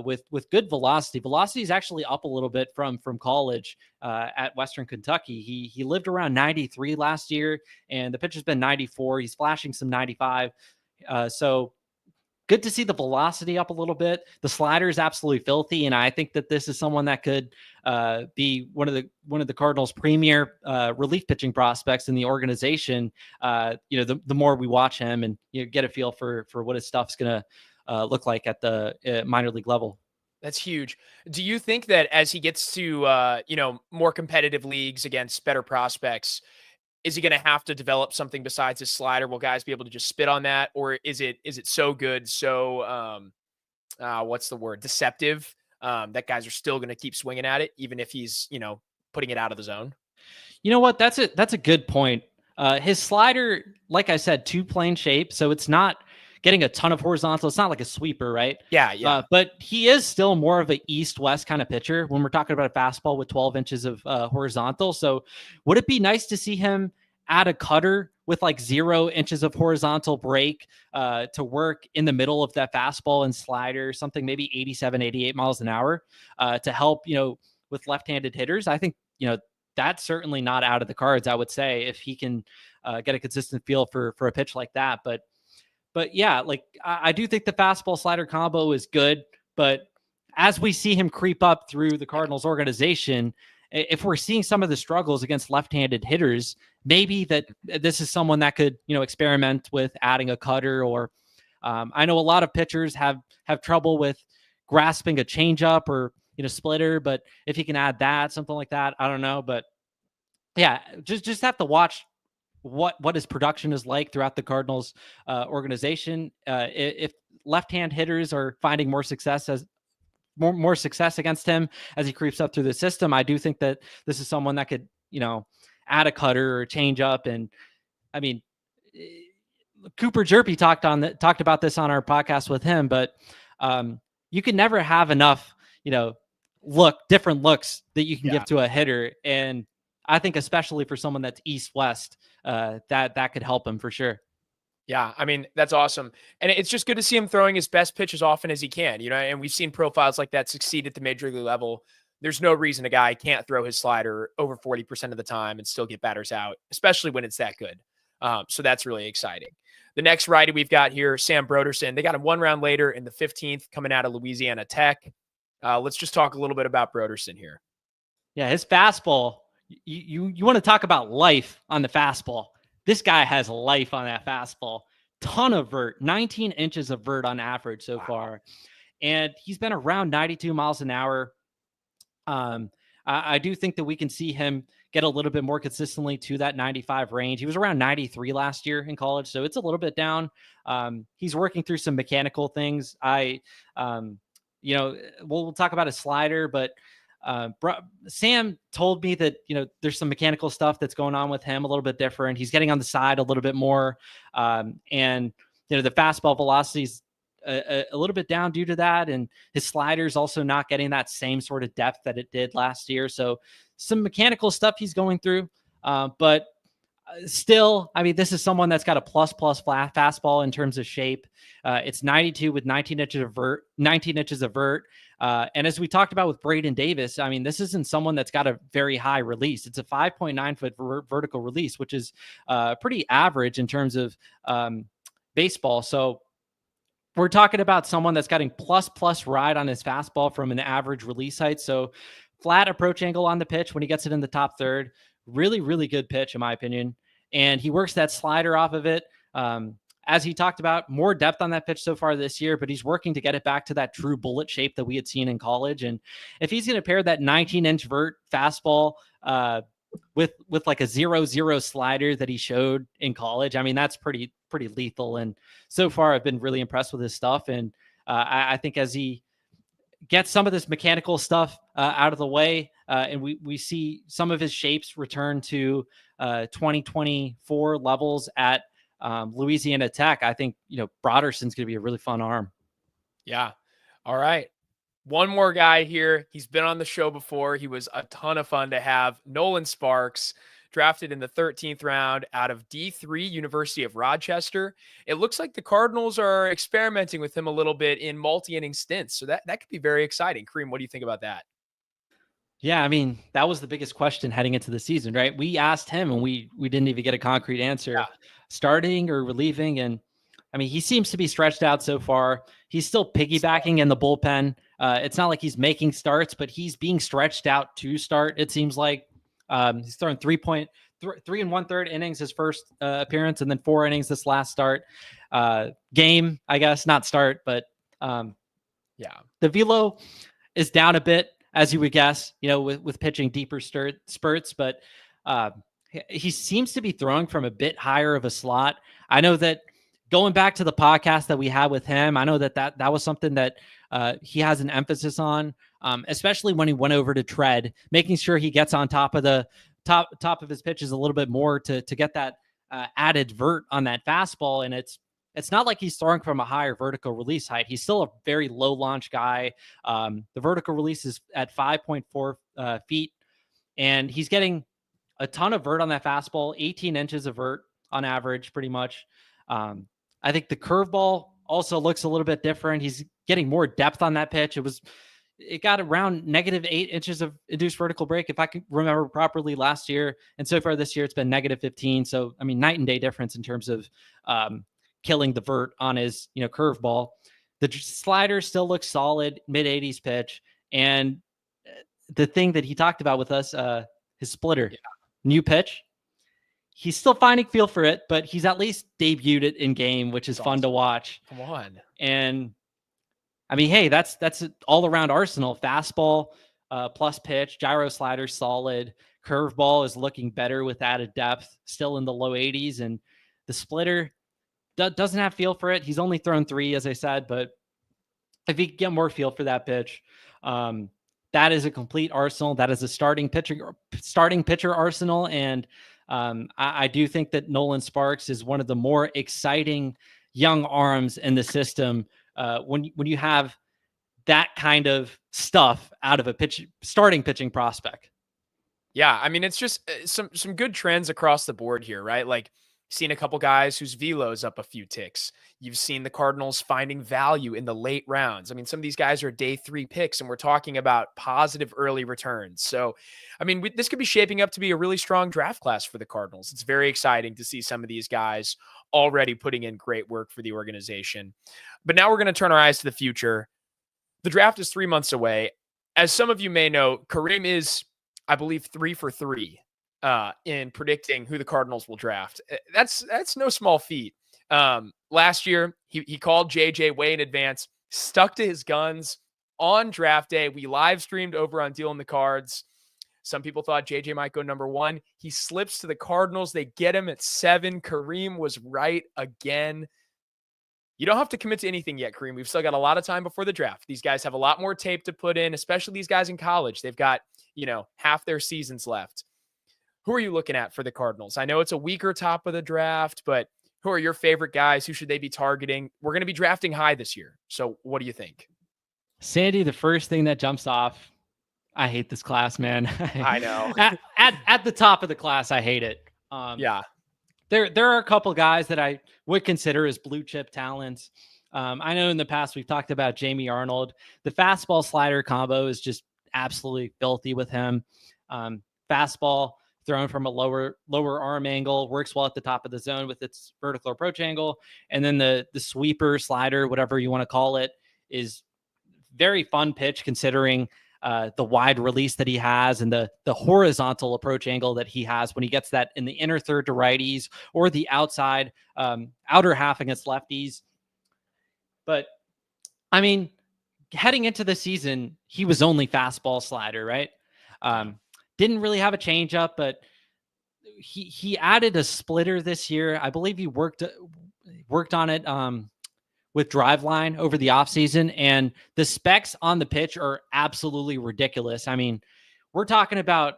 with good velocity. Velocity is actually up a little bit from college at Western Kentucky. He lived around 93 last year, and the pitch has been 94. He's flashing some 95. So good to see the velocity up a little bit. The slider is absolutely filthy, and I think that this is someone that could be one of the Cardinals' premier relief pitching prospects in the organization. The more we watch him and get a feel for what his stuff's going to look like at the minor league level. That's huge. Do you think that as he gets to more competitive leagues against better prospects, is he going to have to develop something besides his slider? Will guys be able to just spit on that? Or is it so good, so what's the word? Deceptive, that guys are still going to keep swinging at it, even if he's, putting it out of the zone? You know what? That's a good point. His slider, like I said, two-plane shape. So it's not getting a ton of horizontal. It's not like a sweeper, right? Yeah. But he is still more of an east-west kind of pitcher when we're talking about a fastball with 12 inches of horizontal. So would it be nice to see him add a cutter with like 0 inches of horizontal break to work in the middle of that fastball and slider, something maybe 87, 88 miles an hour to help, with left-handed hitters? I think, that's certainly not out of the cards, I would say, if he can get a consistent feel for a pitch like that. But yeah, like I do think the fastball slider combo is good, but as we see him creep up through the Cardinals organization, if we're seeing some of the struggles against left-handed hitters, maybe that this is someone that could, experiment with adding a cutter, or I know a lot of pitchers have trouble with grasping a changeup or, splitter, but if he can add that, something like that, I don't know. But yeah, just have to watch what his production is like throughout the Cardinals organization. If left-hand hitters are finding more success against him as he creeps up through the system, I do think that this is someone that could, add a cutter or change up. And I mean, Cooper Jerpy talked about this on our podcast with him, but you can never have enough, different looks that you can give to a hitter. And I think especially for someone that's east-west, that could help him for sure. Yeah, I mean, that's awesome. And it's just good to see him throwing his best pitch as often as he can, and we've seen profiles like that succeed at the major league level. There's no reason a guy can't throw his slider over 40% of the time and still get batters out, especially when it's that good. So that's really exciting. The next righty we've got here, Sam Broderson. They got him 1 round later in the 15th coming out of Louisiana Tech. Let's just talk a little bit about Broderson here. Yeah, his fastball, you want to talk about life on the fastball. This guy has life on that fastball. Ton of vert, 19 inches of vert on average so far. And he's been around 92 miles an hour. I do think that we can see him get a little bit more consistently to that 95 range. He was around 93 last year in college, so it's a little bit down. He's working through some mechanical things. We'll talk about his slider, but Sam told me that, there's some mechanical stuff that's going on with him a little bit different. He's getting on the side a little bit more. And the fastball velocity's a little bit down due to that. And his slider's also not getting that same sort of depth that it did last year. So some mechanical stuff he's going through. But still, I mean, this is someone that's got a plus flat fastball in terms of shape. It's 92 with 19 inches of vert. And as we talked about with Braden Davis, I mean, this isn't someone that's got a very high release. It's a 5.9 foot vertical release, which is pretty average in terms of baseball. So we're talking about someone that's getting plus ride on his fastball from an average release height. So flat approach angle on the pitch when he gets it in the top third. Really, really good pitch, in my opinion. And he works that slider off of it. As he talked about, more depth on that pitch so far this year, but he's working to get it back to that true bullet shape that we had seen in college. And if he's going to pair that 19-inch vert fastball with like a 0-0 slider that he showed in college, I mean, that's pretty lethal. And so far, I've been really impressed with his stuff. And I think as he gets some of this mechanical stuff out of the way, and we see some of his shapes return to 2024 levels at Louisiana Tech, I think, Broderson's going to be a really fun arm. Yeah. All right. One more guy here. He's been on the show before. He was a ton of fun to have. Nolan Sparks, drafted in the 13th round out of D3 University of Rochester. It looks like the Cardinals are experimenting with him a little bit in multi-inning stints. So that could be very exciting. Kareem, what do you think about that? Yeah, I mean, that was the biggest question heading into the season, right? We asked him and we didn't even get a concrete answer, starting or relieving. And I mean, he seems to be stretched out so far. He's still piggybacking in the bullpen. It's not like he's making starts, but he's being stretched out to start. It seems like he's throwing 3 1/3 innings his first appearance, and then 4 innings this last start game, I guess, not start, but the velo is down a bit, as you would guess, with pitching deeper spurts, but he seems to be throwing from a bit higher of a slot. I know that going back to the podcast that we had with him, I know that was something that he has an emphasis on, especially when he went over to tread, making sure he gets on top of the top of his pitches a little bit more to get that added vert on that fastball. And it's not like he's throwing from a higher vertical release height. He's still a very low launch guy. The vertical release is at 5.4 feet, and he's getting a ton of vert on that fastball, 18 inches of vert on average, pretty much. I think the curveball also looks a little bit different. He's getting more depth on that pitch. It got around -8 inches of induced vertical break, if I can remember properly, last year. And so far this year, it's been -15. So, I mean, night and day difference in terms of killing the vert on his, curveball. The slider still looks solid, mid-80s pitch. And the thing that he talked about with us, his splitter, new pitch. He's still finding feel for it, but he's at least debuted it in game, which is fun to watch. Come on. And I mean, hey, that's an all-around arsenal. Fastball plus pitch, gyro slider solid, curveball is looking better with added depth, still in the low 80s, and the splitter doesn't have feel for it. He's only thrown 3, as I said, but if he can get more feel for that pitch, that is a complete arsenal. That is a starting pitcher arsenal. And I do think that Nolan Sparks is one of the more exciting young arms in the system. When you have that kind of stuff out of a starting pitching prospect. Yeah, I mean, it's just some good trends across the board here, right? Like, seen a couple guys whose velo's up a few ticks. You've seen the Cardinals finding value in the late rounds. I mean, some of these guys are day 3 picks, and we're talking about positive early returns. So, I mean, this could be shaping up to be a really strong draft class for the Cardinals. It's very exciting to see some of these guys already putting in great work for the organization. But now we're going to turn our eyes to the future. The draft is 3 months away. As some of you may know, Kareem is, I believe, 3 for 3 in predicting who the Cardinals will draft. That's no small feat. Last year, he called JJ way in advance, stuck to his guns on draft day. We live streamed over on Deal in the Cards. Some people thought JJ might go number 1. He slips to the Cardinals. They get him at 7. Kareem was right again. You don't have to commit to anything yet, Kareem. We've still got a lot of time before the draft. These guys have a lot more tape to put in, especially these guys in college. They've got, half their seasons left. Who are you looking at for the Cardinals? I know it's a weaker top of the draft, but who are your favorite guys? Who should they be targeting? We're going to be drafting high this year. So what do you think? Sandy, the first thing that jumps off, I hate this class, man. I know. At the top of the class, I hate it. Yeah. There are a couple guys that I would consider as blue chip talents. I know in the past we've talked about Jamie Arnold. The fastball slider combo is just absolutely filthy with him. Fastball thrown from a lower arm angle works well at the top of the zone with its vertical approach angle. And then the sweeper slider, whatever you want to call it, is very fun pitch considering the wide release that he has and the horizontal approach angle that he has when he gets that in the inner third to righties or the outside outer half against lefties. But I mean, heading into the season, he was only fastball slider, right? Didn't really have a changeup, but he added a splitter this year. I believe he worked on it with Driveline over the offseason, and the specs on the pitch are absolutely ridiculous. I mean, we're talking about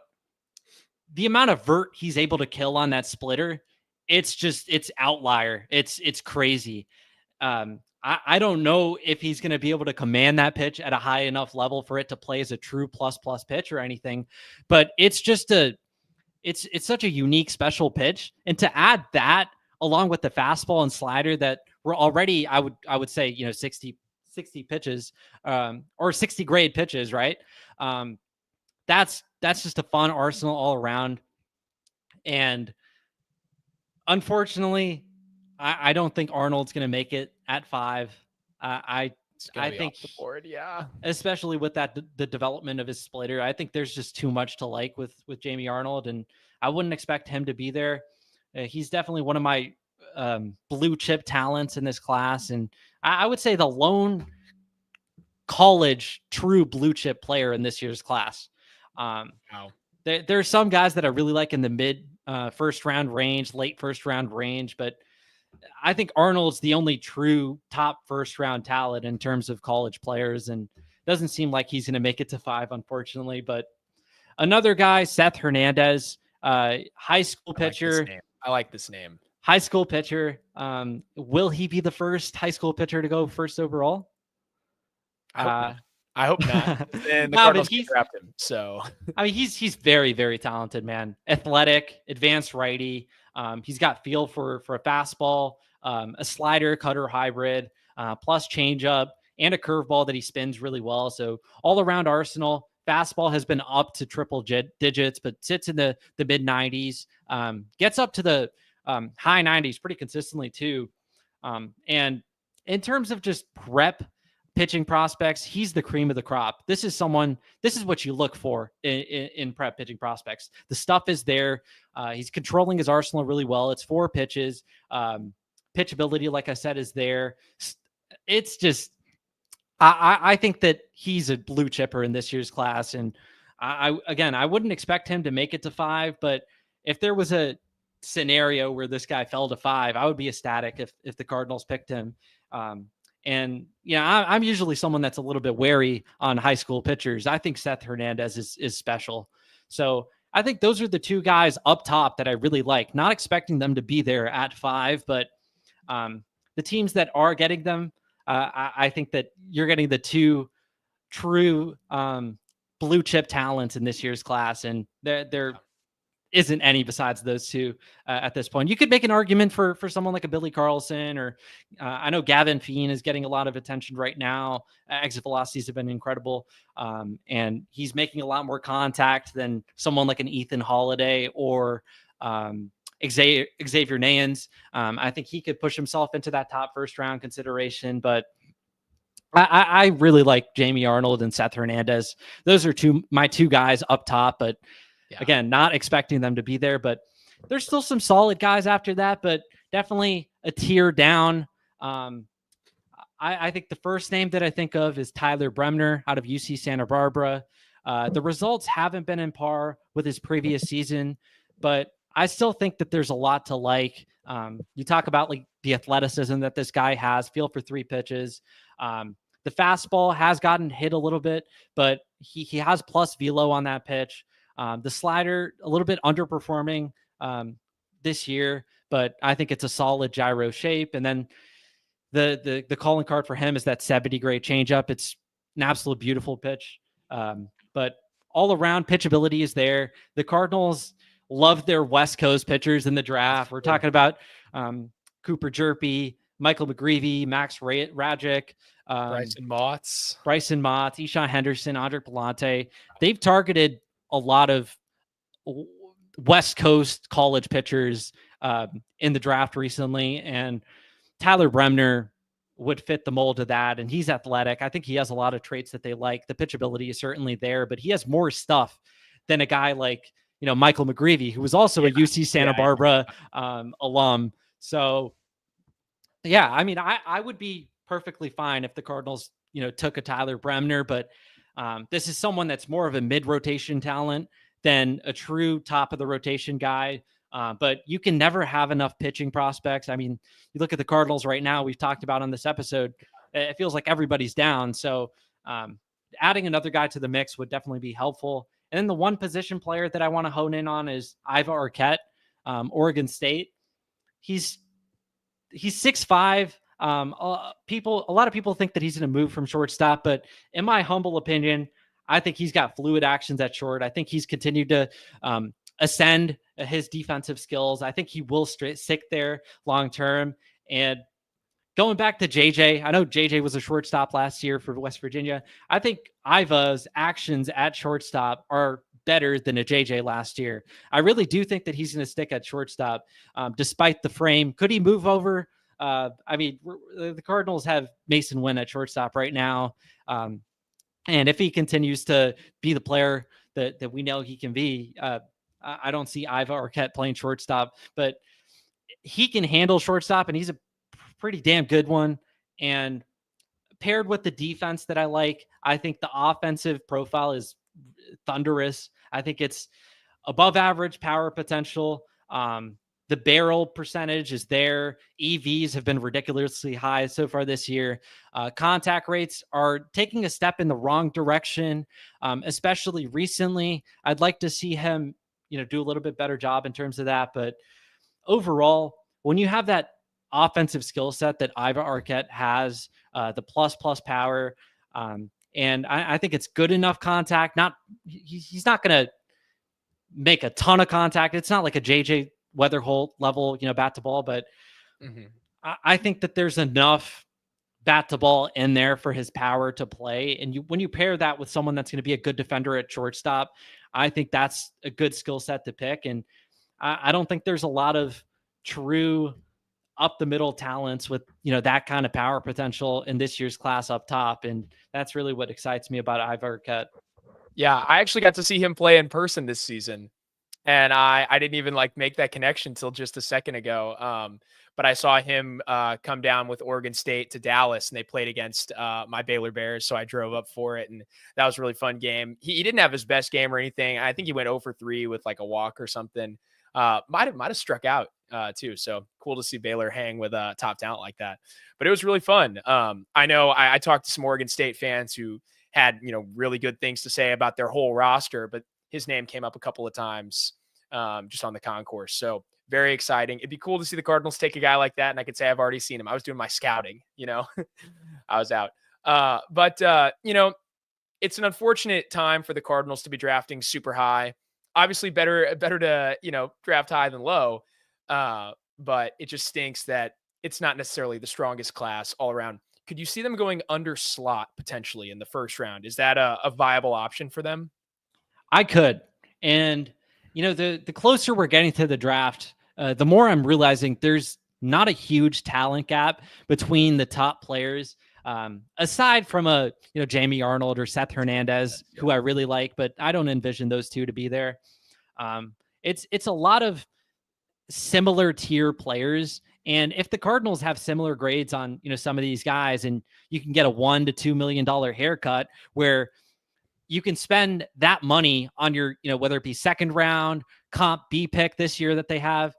the amount of vert he's able to kill on that splitter. It's outlier. It's crazy. I don't know if he's going to be able to command that pitch at a high enough level for it to play as a true plus pitch or anything, but it's just it's such a unique, special pitch. And to add that along with the fastball and slider that were already, I would say, 60 pitches, or 60 grade pitches, right? That's just a fun arsenal all around. And unfortunately, I don't think Arnold's going to make it at 5. I think off the board, yeah. Especially with the development of his splitter, I think there's just too much to like with Jamie Arnold, and I wouldn't expect him to be there. He's definitely one of my blue chip talents in this class, and I would say the lone college true blue chip player in this year's class. Wow. There's some guys that I really like in the mid first round range, late first round range, but I think Arnold's the only true top first round talent in terms of college players, and doesn't seem like he's going to make it to 5, unfortunately. But another guy, Seth Hernandez, high school pitcher. I like this name. High school pitcher. Will he be the first high school pitcher to go first overall? I hope not. And the Cardinals can draft him. So I mean, he's very, very talented, man. Athletic, advanced righty. He's got feel for a fastball, a slider, cutter hybrid, plus changeup, and a curveball that he spins really well. So all around arsenal. Fastball has been up to triple digits, but sits in the mid 90s. Gets up to the high 90s pretty consistently too. And in terms of just prep pitching prospects, he's the cream of the crop. This is what you look for in prep pitching prospects. The stuff is there. He's controlling his arsenal really well. It's 4 pitches. Pitchability, like I said, is there. It's just, I think that he's a blue chipper in this year's class. And I wouldn't expect him to make it to 5, but if there was a scenario where this guy fell to 5, I would be ecstatic if the Cardinals picked him. And I'm usually someone that's a little bit wary on high school pitchers. I think Seth Hernandez is special. So I think those are the two guys up top that I really like. Not expecting them to be there at 5, but the teams that are getting them, I think that you're getting the two true blue chip talents in this year's class, and there isn't any besides those two at this point. You could make an argument for someone like a Billy Carlson, or I know Gavin Feen is getting a lot of attention right now. Exit velocities have been incredible, and he's making a lot more contact than someone like an Ethan Holiday or Xavier Nayans. I think he could push himself into that top first round consideration, but I really like Jamie Arnold and Seth Hernandez. Those are my two guys up top, but again, not expecting them to be there. But there's still some solid guys after that, but definitely a tier down. I think the first name that I think of is Tyler Bremner out of UC Santa Barbara. The results haven't been in par with his previous season, but I still think that there's a lot to like. You talk about like the athleticism that this guy has, feel for 3 pitches. The fastball has gotten hit a little bit, but he has plus velo on that pitch. The slider, a little bit underperforming this year, but I think it's a solid gyro shape. And then the calling card for him is that 70 grade changeup. It's an absolute beautiful pitch. But all around pitchability is there. The Cardinals love their West Coast pitchers in the draft. We're talking about Cooper Jerpy, Michael McGreevy, Max Rajic, Bryson Motts, Eshawn Henderson, Andre Palante. They've targeted a lot of West Coast college pitchers in the draft recently, and Tyler Bremner would fit the mold of that. And he's athletic. I think he has a lot of traits that they like. The pitchability is certainly there, but he has more stuff than a guy like, Michael McGreevy, who was also a UC Santa Barbara alum. So yeah, I mean, I would be perfectly fine if the Cardinals, took a Tyler Bremner, but this is someone that's more of a mid-rotation talent than a true top of the rotation guy. But you can never have enough pitching prospects. I mean, you look at the Cardinals right now, we've talked about on this episode, it feels like everybody's down. So adding another guy to the mix would definitely be helpful. And then the one position player that I want to hone in on is Iva Arquette, Oregon State. He's 6'5". A lot of people think that he's going to move from shortstop, but in my humble opinion, I think he's got fluid actions at short. I think he's continued to ascend his defensive skills. I think he will stick there long term. And going back to JJ, I know JJ was a shortstop last year for West Virginia. I think Iva's actions at shortstop are better than a JJ last year. I really do think that he's going to stick at shortstop despite the frame. Could he move over? I mean, the Cardinals have Mason Wynn at shortstop right now. And if he continues to be the player that we know he can be, I don't see Iva Arquette playing shortstop, but he can handle shortstop, and he's a pretty damn good one. And paired with the defense that I like, I think the offensive profile is thunderous. I think it's above average power potential. The barrel percentage is there. EVs have been ridiculously high so far this year. Contact rates are taking a step in the wrong direction, especially recently. I'd like to see him, do a little bit better job in terms of that. But overall, when you have that offensive skill set that Iva Arquette has, the plus power, and I think it's good enough contact. He's not going to make a ton of contact. It's not like a JJ Weatherholt level, bat to ball, but I think that there's enough bat to ball in there for his power to play. And when you pair that with someone that's going to be a good defender at shortstop, I think that's a good skill set to pick. And I don't think there's a lot of true up the middle talents with, that kind of power potential in this year's class up top. And that's really what excites me about Iva Arquette. Yeah, I actually got to see him play in person this season. And I didn't even make that connection till just a second ago. But I saw him come down with Oregon State to Dallas, and they played against my Baylor Bears. So I drove up for it, and that was a really fun game. He didn't have his best game or anything. I think he went 0 for 3 with a walk or something. Might have struck out too. So cool to see Baylor hang with top talent like that. But it was really fun. I know I talked to some Oregon State fans who had, really good things to say about their whole roster, but his name came up a couple of times just on the concourse. So very exciting. It'd be cool to see the Cardinals take a guy like that. And I could say I've already seen him. I was doing my scouting, I was out. But it's an unfortunate time for the Cardinals to be drafting super high. Obviously better to, draft high than low. But it just stinks that it's not necessarily the strongest class all around. Could you see them going under slot potentially in the first round? Is that a viable option for them? I could. And, the closer we're getting to the draft, the more I'm realizing there's not a huge talent gap between the top players. Aside from Jamie Arnold or Seth Hernandez, who I really like, but I don't envision those two to be there. It's a lot of similar tier players. And if the Cardinals have similar grades on, some of these guys, and you can get a $1 to $2 million haircut where you can spend that money on your, whether it be second round comp B pick this year that they have,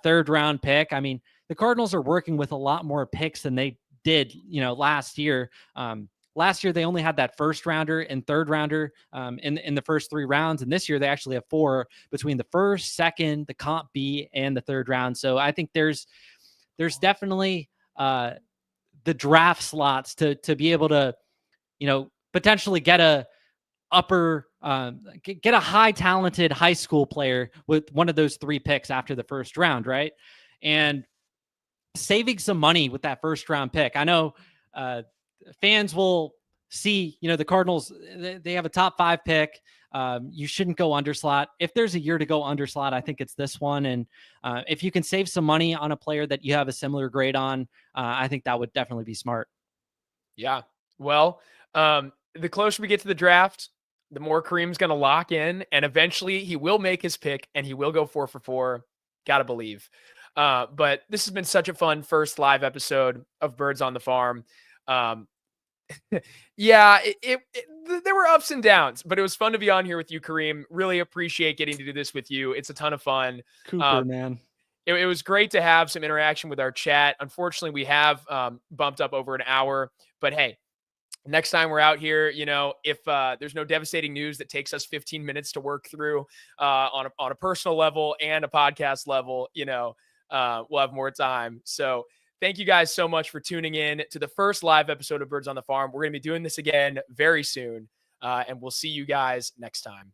third round pick. I mean, the Cardinals are working with a lot more picks than they did, last year. Last year, they only had that first rounder and third rounder in the first 3 rounds. And this year, they actually have 4 between the first, second, the comp B, and the third round. So I think there's definitely the draft slots to be able to, potentially get a high talented high school player with one of those 3 picks after the first round. Right. And saving some money with that first round pick. I know fans will see, the Cardinals, they have a top 5 pick. You shouldn't go under slot. If there's a year to go under slot, I think it's this one. And if you can save some money on a player that you have a similar grade on, I think that would definitely be smart. Yeah. Well, the closer we get to the draft, the more Kareem's going to lock in, and eventually he will make his pick and he will go 4 for 4. Gotta believe. But this has been such a fun first live episode of Birds on the Farm. Yeah, there were ups and downs, but it was fun to be on here with you, Kareem. Really appreciate getting to do this with you. It's a ton of fun. Cooper, man. It was great to have some interaction with our chat. Unfortunately, we have bumped up over an hour, but hey, next time we're out here, if there's no devastating news that takes us 15 minutes to work through on a personal level and a podcast level, we'll have more time. So thank you guys so much for tuning in to the first live episode of Birds on the Farm. We're going to be doing this again very soon, and we'll see you guys next time.